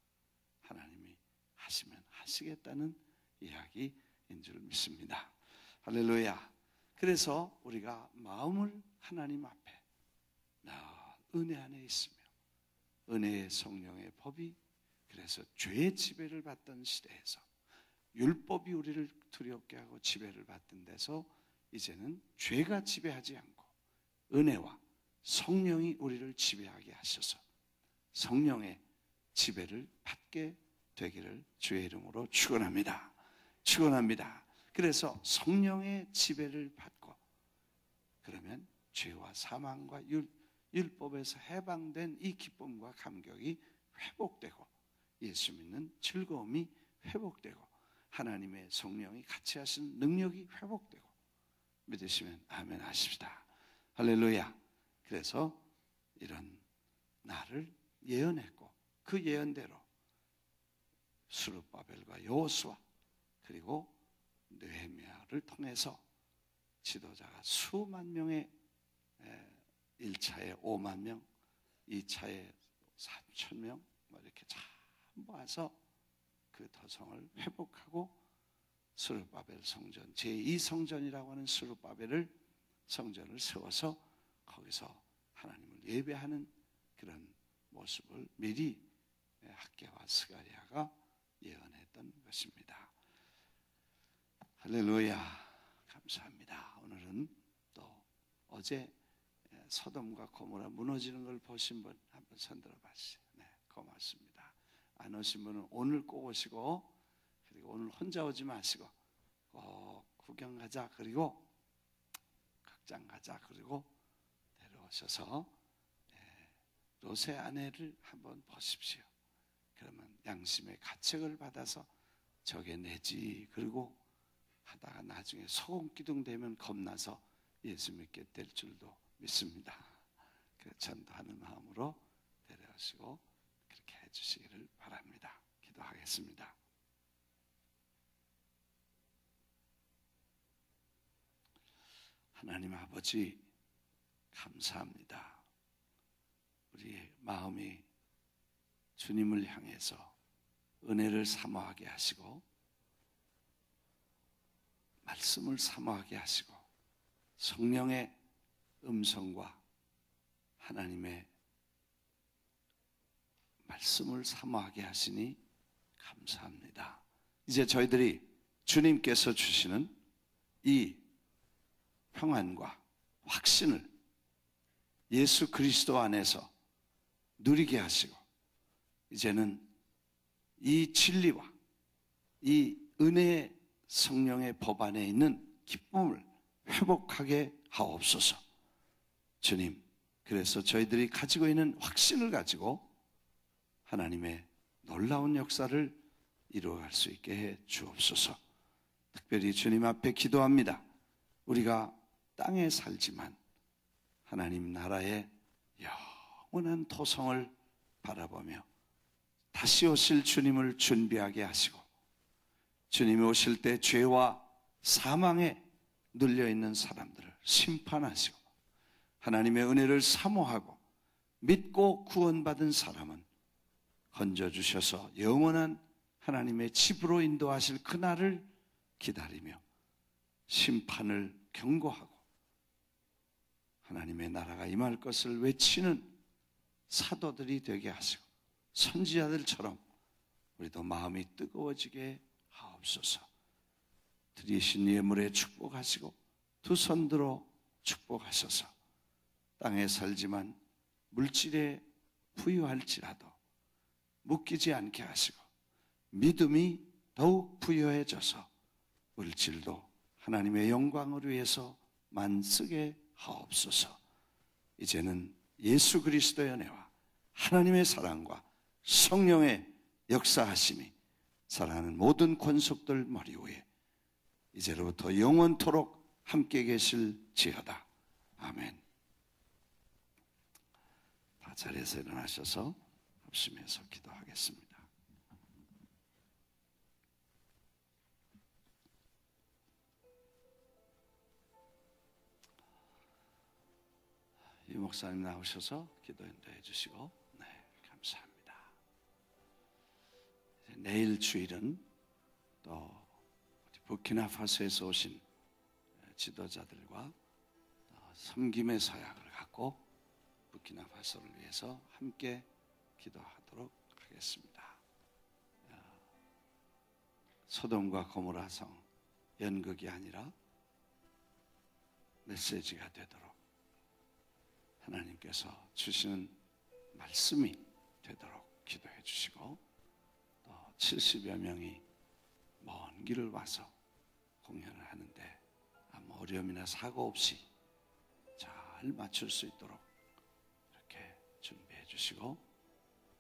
하나님이 하시면 하시겠다는 이야기인 줄 믿습니다. 할렐루야. 그래서 우리가 마음을 하나님 앞에 은혜 안에 있으며 은혜의 성령의 법이 그래서 죄의 지배를 받던 시대에서 율법이 우리를 두렵게 하고 지배를 받던 데서 이제는 죄가 지배하지 않고 은혜와 성령이 우리를 지배하게 하셔서 성령의 지배를 받게 되기를 주의 이름으로 축원합니다. 축원합니다. 그래서 성령의 지배를 받고 그러면 죄와 사망과 율법에서 해방된 이 기쁨과 감격이 회복되고 예수 믿는 즐거움이 회복되고 하나님의 성령이 같이 하신 능력이 회복되고 믿으시면 아멘 하십시다. 할렐루야. 그래서 이런 날을 예언했고 그 예언대로 스룹바벨과 여호수아 그리고 느헤미야를 통해서 지도자가 수만 명의 1차에 5만 명, 2차에 3천 명 이렇게 잘 모아서 그 도성을 회복하고 스룹바벨 성전, 제2성전이라고 하는 스룹바벨을 성전을 세워서 거기서 하나님을 예배하는 그런 모습을 미리 학개와 스가랴가 예언했던 것입니다. 할렐루야, 감사합니다. 오늘은 또 어제 소돔과 고모라 무너지는 걸 보신 분 한번 손들어 봤어요. 네, 고맙습니다. 안 오신 분은 오늘 꼭 오시고, 그리고 오늘 혼자 오지 마시고 꼭 구경 가자, 그리고 극장 가자, 그리고 데려오셔서 롯의 아내를 한번 보십시오. 그러면 양심의 가책을 받아서 저게 내지, 그리고 하다가 나중에 소금기둥 되면 겁나서 예수 믿게 될 줄도 믿습니다. 그 전도하는 마음으로 데려오시고 그렇게 해주시기를 바랍니다. 기도하겠습니다. 하나님 아버지, 감사합니다. 우리의 마음이 주님을 향해서 은혜를 사모하게 하시고 말씀을 사모하게 하시고 성령의 음성과 하나님의 말씀을 사모하게 하시니 감사합니다. 이제 저희들이 주님께서 주시는 이 평안과 확신을 예수 그리스도 안에서 누리게 하시고, 이제는 이 진리와 이 은혜의 성령의 법 안에 있는 기쁨을 회복하게 하옵소서. 주님, 그래서 저희들이 가지고 있는 확신을 가지고 하나님의 놀라운 역사를 이루어갈 수 있게 해 주옵소서. 특별히 주님 앞에 기도합니다. 우리가 땅에 살지만 하나님 나라의 영원한 토성을 바라보며 다시 오실 주님을 준비하게 하시고, 주님이 오실 때 죄와 사망에 눌려있는 사람들을 심판하시고, 하나님의 은혜를 사모하고 믿고 구원받은 사람은 건져주셔서 영원한 하나님의 집으로 인도하실 그날을 기다리며 심판을 경고하고 하나님의 나라가 임할 것을 외치는 사도들이 되게 하시고, 선지자들처럼 우리도 마음이 뜨거워지게 하옵소서. 드리신 예물에 축복하시고 두 손 들어 축복하셔서 땅에 살지만 물질에 부유할지라도 묶이지 않게 하시고, 믿음이 더욱 부유해져서 물질도 하나님의 영광을 위해서 만쓰게 하옵소서. 이제는 예수 그리스도의 은혜와 하나님의 사랑과 성령의 역사하심이 사랑하는 모든 권속들 머리 위에 이제로부터 영원토록 함께 계실지어다. 아멘. 다 자리에서 일어나셔서 합심해서 기도하겠습니다. 이 목사님 나오셔서 기도 인도해 주시고, 네, 감사합니다. 내일 주일은 또 부키나파소에서 오신 지도자들과 섬김의 서약을 갖고 부키나파소를 위해서 함께 기도하도록 하겠습니다. 소돔과 고모라 성 연극이 아니라 메시지가 되도록 하나님께서 주시는 말씀이 되도록 기도해 주시고, 또 70여 명이 먼 길을 와서 공연을 하는데 아무 어려움이나 사고 없이 잘 맞출 수 있도록 이렇게 준비해 주시고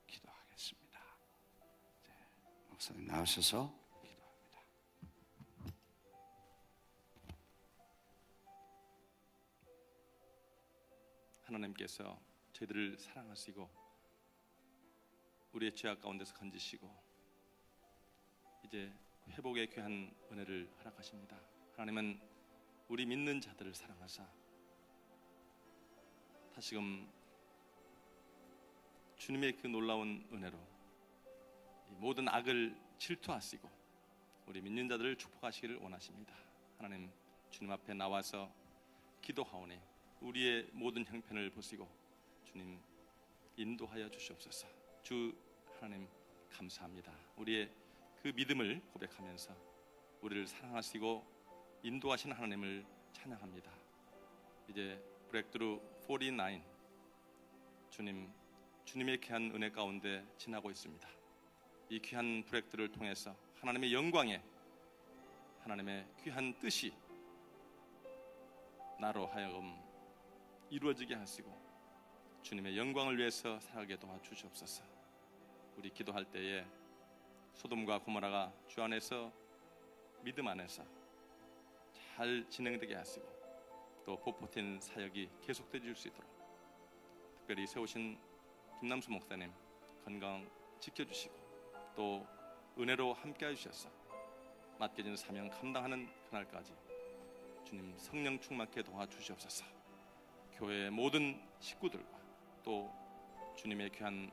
기도하겠습니다. 목사님 나오셔서 기도합니다. 하나님께서 저희들을 사랑하시고 우리의 죄악 가운데서 건지시고 이제 회복의 귀한 은혜를 허락하십니다. 하나님은 우리 믿는 자들을 사랑하사 다시금 주님의 그 놀라운 은혜로 이 모든 악을 질투하시고 우리 믿는 자들을 축복하시기를 원하십니다. 하나님, 주님 앞에 나와서 기도하오니 우리의 모든 형편을 보시고 주님 인도하여 주시옵소서. 주 하나님 감사합니다. 우리의 그 믿음을 고백하면서 우리를 사랑하시고 인도하신 하나님을 찬양합니다. 이제 브레이크트루 49 주님의 귀한 은혜 가운데 지나고 있습니다. 이 귀한 브레이크트루를 통해서 하나님의 영광에 하나님의 귀한 뜻이 나로 하여금 이루어지게 하시고 주님의 영광을 위해서 살아가게 도와주시옵소서. 우리 기도할 때에 소돔과 고모라가 주 안에서 믿음 안에서 잘 진행되게 하시고 또 보포틴 사역이 계속되어질 수 있도록 특별히 세우신 김남수 목사님 건강 지켜주시고 또 은혜로 함께 해주셔서 맡겨진 사명 감당하는 그날까지 주님 성령 충만케 도와주시옵소서. 교회의 모든 식구들과 또 주님의 귀한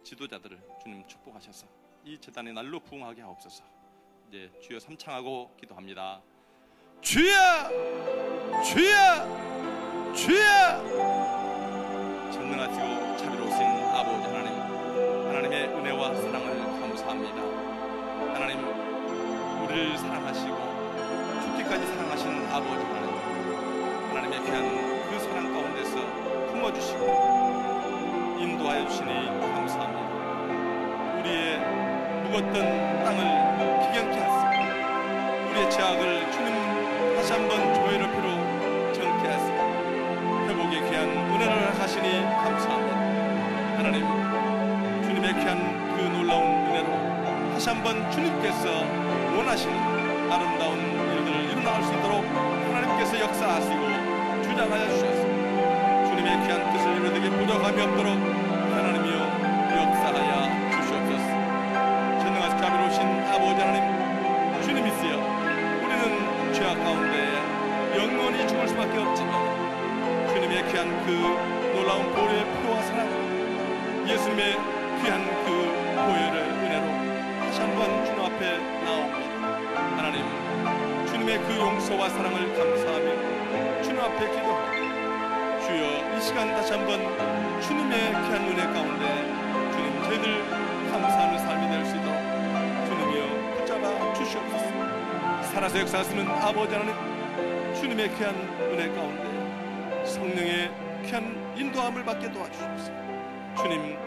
지도자들을 주님 축복하셔서 이 제단의 날로 부흥하게 하옵소서. 이제 주여 삼창하고 기도합니다. 주여, 주여, 주여. 전능하시고 자비로우신 아버지 하나님, 하나님의 은혜와 사랑을 감사합니다. 하나님, 우리를 사랑하시고 죽기까지 사랑하신 아버지 하나님, 하나님의 귀한 그 사랑 가운데서 품어주시고 인도하여 주시니 감사합니다. 우리의 묵었던 땅을 기경케 하시고 우리의 죄악을 주님 다시 한번 조회로 피로 정케 하시고 회복의 귀한 은혜를 하시니 감사합니다. 하나님, 주님의 귀한 그 놀라운 은혜로 다시 한번 주님께서 원하시는 아름다운 일들을 이루나갈 수 있도록 하나님께서 역사하시고 주장하여 주셔서 주님의 귀한 뜻을 이루되게 부족함이 없도록 하나님이여 역사하여 주시옵소서. 전능하신 자비로우신 아버지 하나님, 주님이시여 우리는 죄악 가운데 영원히 죽을 수밖에 없지만 주님의 귀한 그 놀라운 보혈의 피와 사랑, 예수님의 귀한 그 보혈의 은혜로 다시 한번 주님 앞에 나옵니다. 하나님, 주님의 그 용서와 사랑을 감사하며 주님 앞에 기도합니다. 주여, 이 시간 다시 한번 주님의 귀한 은혜 가운데 주님 저희들 감사하는 삶이 될 수 있도록 주님이여 붙잡아 주시옵소서. 살아서 역사하시는 아버지 하나님, 주님의 귀한 은혜 가운데 성령의 귀한 인도함을 받게 도와주시옵소서. 주님,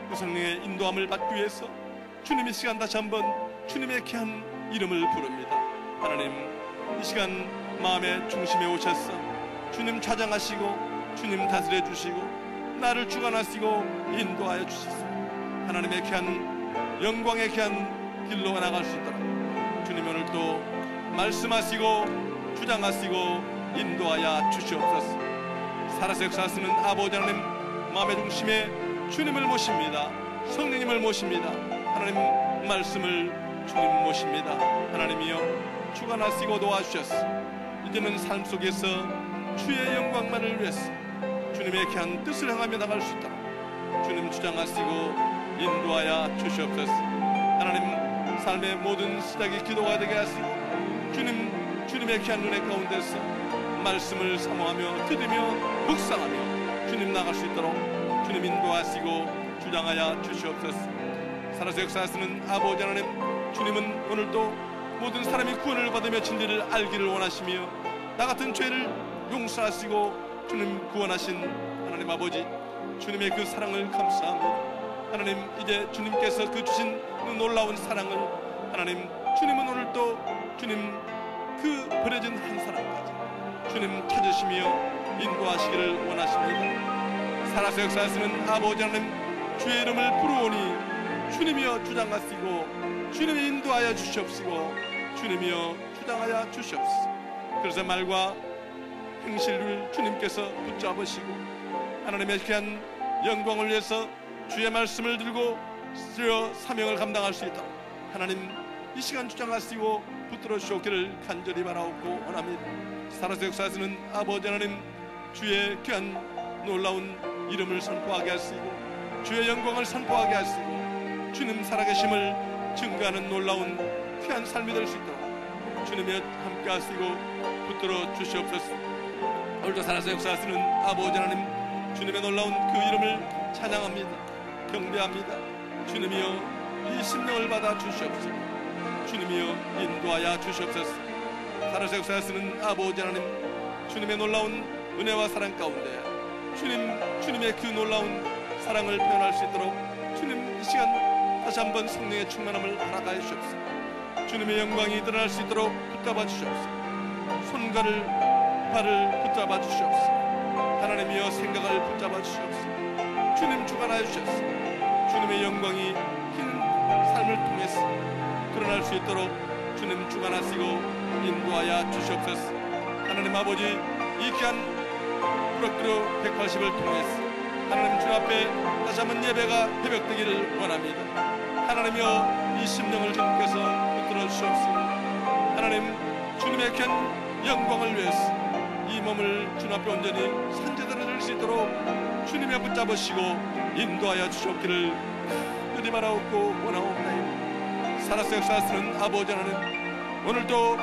그 성령의 인도함을 받기 위해서 주님 이 시간 다시 한번 주님의 귀한 이름을 부릅니다. 하나님, 이 시간 마음의 중심에 오셔서 주님 찾아가시고 주님 다스려 주시고 나를 주관하시고 인도하여 주시소. 하나님의 귀한 영광의 귀한 길로 나갈 수 있도록 주님 오늘 또 말씀하시고 주장하시고 인도하여 주시옵소서. 살아서 역사하시는 아버지 하나님, 마음의 중심에 주님을 모십니다. 성령님을 모십니다. 하나님 말씀을 주님 모십니다. 하나님이여 주관하시고 도와주셔서 이제는 삶 속에서 주의 영광만을 위해서 주님의 귀한 뜻을 향하며 나갈 수 있도록 주님 주장하시고 인도하여 주시옵소서. 하나님, 삶의 모든 시작이 기도가 되게 하시고 주님의 귀한 은혜 가운데서 말씀을 사모하며 들으며 묵상하며 주님 나갈 수 있도록 주님 인도하시고 주장하여 주시옵소서. 살아서 역사하시는 아버지 하나님, 주님은 오늘도 모든 사람이 구원을 받으며 진리를 알기를 원하시며 나 같은 죄를 용서하시고 주님 구원하신 하나님 아버지, 주님의 그 사랑을 감사합니다. 하나님, 이제 주님께서 그 주신 그 놀라운 사랑을 하나님, 주님은 오늘도 주님 그 버려진 한 사람까지 주님 찾으시며 인도하시기를 원하십니다. 살아서 역사하시는 아버지 하나님, 주의 이름을 부르오니 주님이여 주장하시고 주님이 인도하여 주시옵시고 주님이여 주장하여 주시옵소서. 그래서 말과 행실을 주님께서 붙잡으시고 하나님의 귀한 영광을 위해서 주의 말씀을 들고 주여 사명을 감당할 수 있도록 하나님 이 시간 주장하시고 붙들어 주시옵기를 간절히 바라옵고 원합니다. 살아서 역사하시는 아버지 하나님, 주의 귀한 놀라운 이름을 선포하게 하시고 주의 영광을 선포하게 하시고 주님 살아계심을 증거하는 놀라운 귀한 삶이 될 수 있도록 주님이 함께 하시고 붙들어 주시옵소서. 오늘도 살아서 역사하시는 아버지 하나님, 주님의 놀라운 그 이름을 찬양합니다. 경배합니다. 주님이여 이 심령을 받아 주시옵소서. 주님이여 인도하여 주시옵소서. 살아서 역사하시는 아버지 하나님, 주님의 놀라운 은혜와 사랑 가운데 주님의 그 놀라운 사랑을 표현할 수 있도록 주님 이 시간 다시 한번 성령의 충만함을 허락하여 주시옵소서. 주님의 영광이 드러날 수 있도록 붙잡아 주시옵소서. 손과를 발을 붙잡아 주시옵소서. 하나님이여 생각을 붙잡아 주시옵소서. 주님 주관하여 주시옵소서. 주님의 영광이 흰 삶을 통해서 드러날 수 있도록 주님 주관하시고 인도하여 주시옵소서. 하나님 아버지, 이 귀한 부럭그루 180을 통해서 하나님 주 앞에 다시 한번 예배가 회복되기를 원합니다. 하나님이여 이 심령을 주님께서 붙들어 주시옵소서. 하나님, 주님의 귀한 영광을 위해서 이 몸을 주님 앞에 온전히 산재되어 드릴 수 있도록 주님의 붙잡으시고 인도하여 주시옵기를 간절히 바라옵고 원하옵나이다. 살아서 역사하시는 아버지 하나님, 오늘도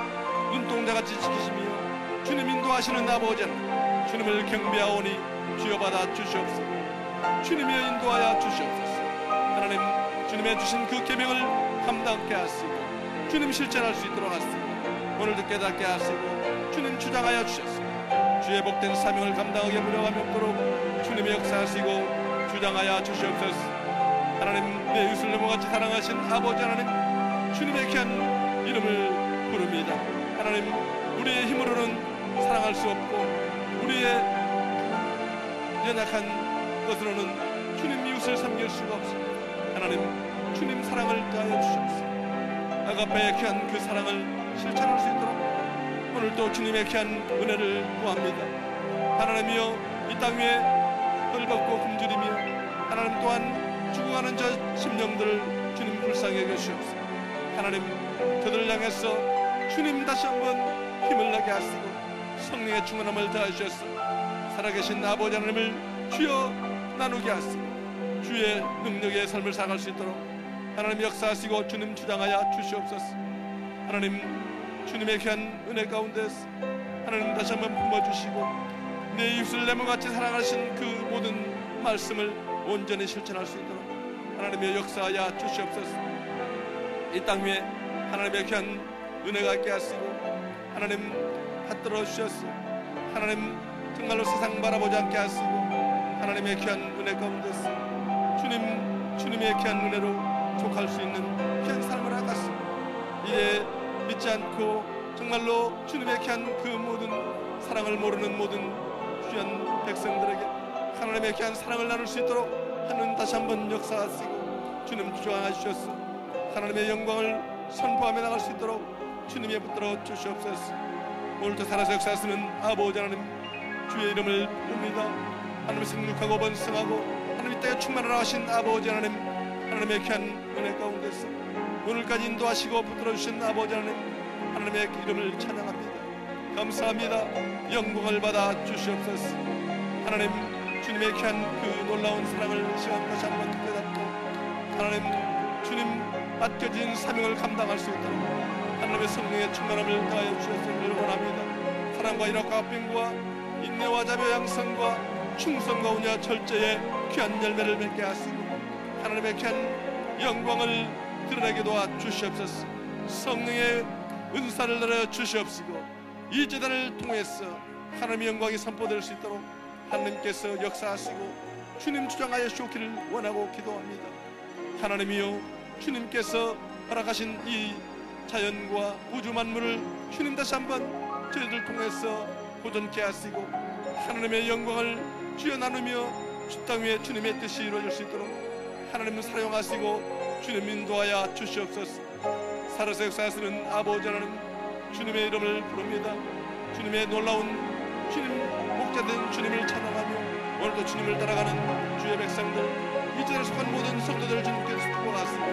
눈동자같이 지키시며 주님 인도하시는 아버지 하나님, 주님을 경배하오니 주여 받아 주시옵소서. 주님이여 인도하여 주시옵소서. 하나님, 주님의 주신 그 계명을 감당케 하시고 주님 실천할 수 있도록 하시고 오늘도 깨닫게 하시고 주님 주장하여 주셨습니다. 주의 복된 사명을 감당하게 무려함이 없도록 주님이 역사하시고 주장하여 주시옵소서. 하나님, 내 이웃을 넘어같이 사랑하신 아버지 하나님, 주님의 귀한 이름을 부릅니다. 하나님, 우리의 힘으로는 사랑할 수 없고 우리의 연약한 것으로는 주님 이웃을 섬길 수가 없습니다. 하나님, 주님 사랑을 더하여 주시옵소서. 아가페의 귀한 그 사랑을 실천할 수 있도록 오늘도 주님의 귀한 은혜를 구합니다. 하나님이여, 이 땅 위에 헐벗고 굶주리며 하나님 또한 죽어가는 저 심령들을 주님 불쌍히 여겨주시옵소서. 하나님, 저들을 향해서 주님 다시 한번 힘을 나게 하시고 성령의 충만함을 더하셔서 살아계신 아버지 하나님을 주여 나누게 하시고 주의 능력의 삶을 살아갈 수 있도록 하나님 역사하시고 주님 주장하여 주시옵소서. 하나님, 주님의 귀한 은혜 가운데서 하나님 다시 한번 품어주시고 내 이웃을 내 몸같이 사랑하신 그 모든 말씀을 온전히 실천할 수 있도록 하나님의 역사하여 주시옵소서. 이 땅 위에 하나님의 귀한 은혜가 있게 하시고 하나님 받들어 주셨소. 하나님, 정말로 세상 바라보지 않게 하시고 하나님의 귀한 은혜 가운데서 주님의 귀한 은혜로 족할 수 있는 귀한 삶을 하갔습니다. 이제 믿지 않고 정말로 주님의 귀한 그 모든 사랑을 모르는 모든 귀한 백성들에게 하나님의 귀한 사랑을 나눌 수 있도록 하나님 다시 한번 역사하시고 주님 주장하시옵소서. 하나님의 영광을 선포하며 나갈 수 있도록 주님의 붙들어 주시옵소서. 오늘도 살아서 역사하시는 아버지 하나님, 주의 이름을 부릅니다. 하나님 승륙하고 번성하고 하나님 이 땅에 충만하라 하신 아버지 하나님, 하나님의 귀한 은혜 가운데서 오늘까지 인도하시고 붙들어주신 아버지 하나님, 하나님의 이름을 찬양합니다. 감사합니다. 영광을 받아 주시옵소서. 하나님, 주님의 귀한 그 놀라운 사랑을 시간 다시 한번 깨닫고 하나님, 주님 맡겨진 사명을 감당할 수 있도록 하나님의 성령의 충만함을 더하여 주셨음을 원합니다. 사랑과 일합과 합병과 인내와 자비 양성과 충성과 온유와 절제의 귀한 열매를 맺게 하시고 하나님의 귀한 영광을 드러내게 도와 주시옵소서. 성령의 은사를 내려 주시옵시고 이 제단을 통해서 하나님의 영광이 선포될 수 있도록 하나님께서 역사하시고 주님 주장하여 주시기를 원하고 기도합니다. 하나님이여, 주님께서 허락하신 이 자연과 우주 만물을 주님 다시 한번 저희들 통해서 보존케 하시고 하나님의 영광을 주여 나누며 주 땅 위에 주님의 뜻이 이루어질 수 있도록 하나님을 사용하시고 주님 인도하여 주시옵소서. 살아서 역사하시는 아버지 하나님, 주님의 이름을 부릅니다. 주님의 놀라운 주님 목자된 주님을 찬양하며 오늘도 주님을 따라가는 주의 백성들, 이 자리에 속한 모든 성도들을 주님께서 축복하시고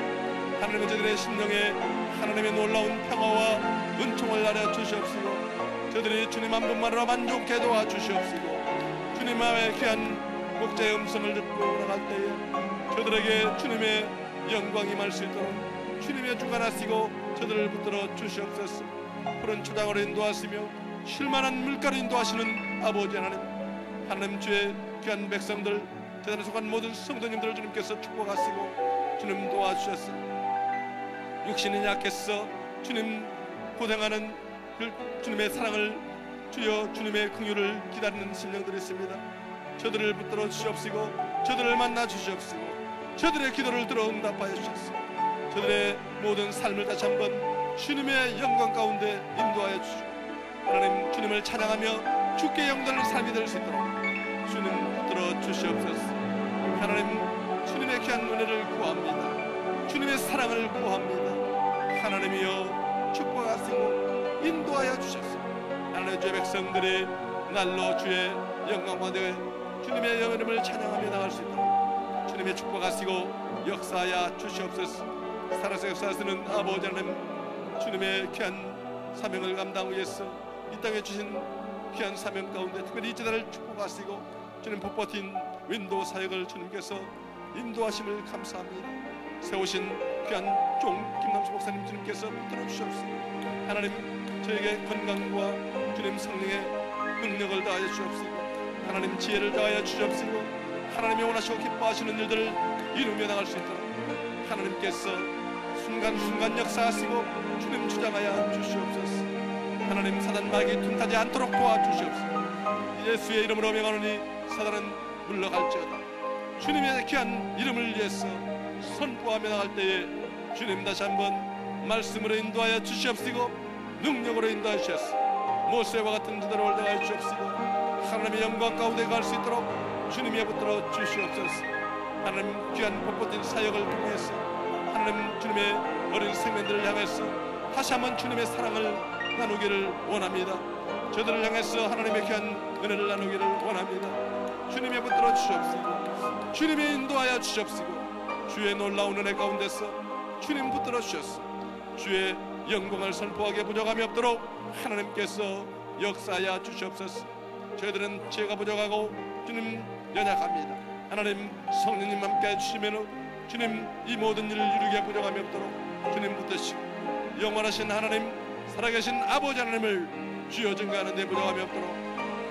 하나님의 저들의 심령에 하나님의 놀라운 평화와 은총을 나려 주시옵시고 저들이 주님 한 분만으로 만족해 도와주시옵시고 주님의 귀한 목자의 음성을 듣고 나갈 때에 저들에게 주님의 영광이 임할 수 있도록 주님의 주관하시고 저들을 붙들어 주시옵소서. 푸른 초장으로 인도하시며 쉴만한 물가로 인도하시는 아버지 하나님 주의 귀한 백성들 재단에 속한 모든 성도님들을 주님께서 축복하시고 주님 도와주셨어. 육신이 약해서 주님 고생하는 그 주님의 사랑을 주여 주님의 긍휼을 기다리는 심령들이 있습니다. 저들을 붙들어 주시옵시고 저들을 만나 주시옵시고 저들의 기도를 들어 응답하여 주셨소. 저들의 모든 삶을 다시 한번 주님의 영광 가운데 인도하여 주시고 하나님 주님을 찬양하며 주께 영광을 삶이 될 수 있도록 주님 붙들어 주시옵소서. 하나님 주님의 귀한 은혜를 구합니다. 주님의 사랑을 구합니다. 하나님이여 축복하시고 인도하여 주셨소. 하나님의 주의 백성들이 날로 주의 영광 가운데 주님의 영원함을 찬양하며 나갈 수 있도록 주님의 축복하시고 역사하여 주시옵소서. 살아서 역사하시는 아버지 하나님 주님의 귀한 사명을 감당하기 위해서 이 땅에 주신 귀한 사명 가운데 특별히 이 제단을 축복하시고 주님 복버틴 윈도우 사역을 주님께서 인도하심을 감사합니다. 세우신 귀한 종 김남수 목사님 주님께서 붙들어 주시옵소서. 하나님 저에게 건강과 주님 성령의 능력을 다하여 주시옵시고 하나님 지혜를 다하여 주시옵시고 하나님이 원하시고 기뻐하시는 일들을 이루며 나갈 수 있도록 하나님께서 순간순간 역사하시고 주님 주장하여 주시옵소서. 하나님 사단 마귀 틈타지 않도록 도와주시옵소서. 예수의 이름으로 명하노니 사단은 물러갈지어다. 주님의 귀한 이름을 위해서 선포하며 나갈 때에 주님 다시 한번 말씀으로 인도하여 주시옵시고 능력으로 인도하여 주시옵소서. 모세와 같은 주대로 올라가여 주시옵시고 하나님의 영광 가운데 갈 수 있도록 주님이 붙들어 주시옵소서. 하나님 귀한 복받은 사역을 통해서 하나님 주님의 어린 생명들을 향해서 다시 한번 주님의 사랑을 나누기를 원합니다. 저들을 향해서 하나님의 귀한 은혜를 나누기를 원합니다. 주님이 붙들어 주시옵시고 주님이 인도하여 주시옵시고 주의 놀라운 은혜 가운데서 주님 붙들어 주셨소. 주의 영광을 선포하게 부족함이 없도록 하나님께서 역사하여 주시옵소서. 저희들은 지혜가 부족하고 주님 연약합니다. 하나님 성령님 함께 해주시면 주님 이 모든 일을 이루기에 부족함이 없도록 주님 붙드시고 영원하신 하나님 살아계신 아버지 하나님을 주여 증거하는 데 부족함이 없도록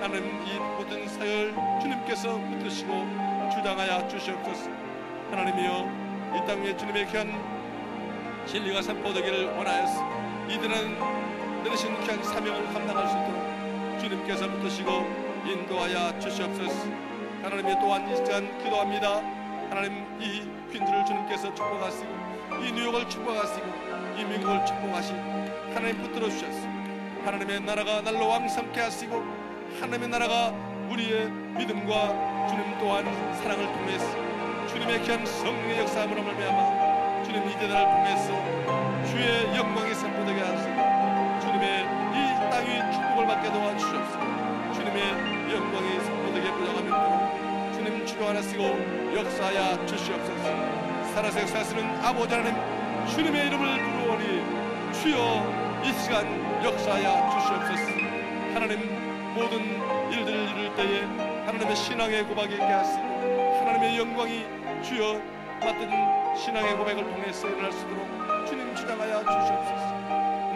하나님 이 모든 사역을 주님께서 붙드시고 주장하여 주시옵소서. 하나님이여 이 땅 위에 주님의 귀한 진리가 선포되기를 원하였으 이들은 내리신 귀한 사명을 감당할 수 있도록 주님께서 붙드시고 인도하여 주시옵소서. 하나님이 또한 이 시간 기도합니다. 하나님 이 퀸즈를 주님께서 축복하시고 이 뉴욕을 축복하시고 이 미국을 축복하시고 하나님 붙들어 주셨습니다. 하나님의 나라가 날로 왕성케 하시고 하나님의 나라가 우리의 믿음과 주님 또한 사랑을 통해서 주님의 귀한 성령의 역사함으로 말미암아 주님 이 대단을 통해서 주의 영광이 선포되게 하시고 주님의 이 땅이 축복을 받게 도와주시옵소서. 주님의 영광이 선포되게 부족하며 주님 주관하시고 역사하여 주시옵소서. 살아서 역사하시는 아버지 하나님 주님의 이름을 부르오니 주여 이 시간 역사하여 주시옵소서. 하나님 모든 일들을 이룰 때에 하나님의 신앙의 고백이 있게 하시고 하나님의 영광이 주여 받든 신앙의 고백을 통해서 일어날 수 있도록 주님 주장하여 주시옵소서.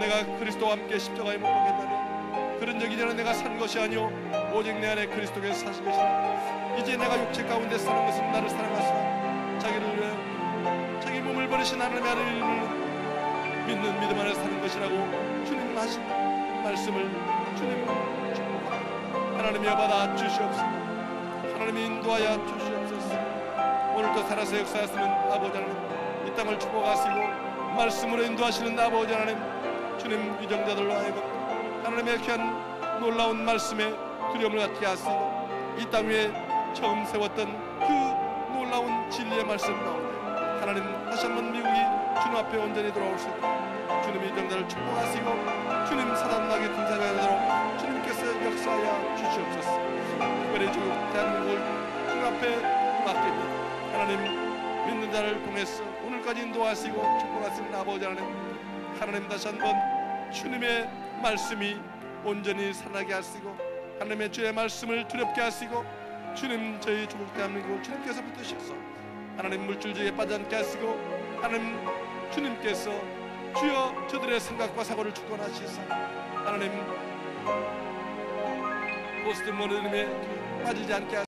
내가 그리스도와 함께 십자가에 못 박혔다니 그런 적이 전에 내가 산 것이 아니오 오직 내 안에 그리스도께서 사신 것이라. 이제 내가 육체 가운데 사는 것은 나를 사랑하사 자기를 위하여 자기 몸을 버리신 하나님의 아들을 믿는 믿음 안에 사는 것이라고 주님 하신 말씀을 주님 축복합니다. 하나님이여 받아 주시옵소서. 하나님이 인도하여 주시옵소서. 오늘도 살아서 역사하시는 아버지 하나님 이 땅을 축복하시고 말씀으로 인도하시는 아버지 하나님 주님 위정자들로 하여금 하나님의 귀한 놀라운 말씀에 두려움을 갖게 하시고 이 땅 위에 처음 세웠던 그 놀라운 진리의 말씀 가운데 하나님 다시 한번 미국이 주님 앞에 온전히 돌아올 수 있도록 주님 위정자를 축복하시고 주님 사단나게 등장하도록 주님께서 역사하여 주시옵소서. 특별히 지금 대한민국을 주님 앞에 맡깁니다. 하나님 믿는 자를 통해서 오늘까지 인도하시고 축복하시는 아버지 하나님 다시 한번 주님의 말씀이 온전히 살아나게 하시고 하나님의 주의 말씀을 두렵게 하시고 주님 저희 조국 대한민국을 주님께서 붙드셔서 하나님 물줄기에 빠지 않게 하시고 하나님 주님께서 주여 저들의 생각과 사고를 주권하시사 하나님 포스트 모더니즘에 빠지지 않게 하시고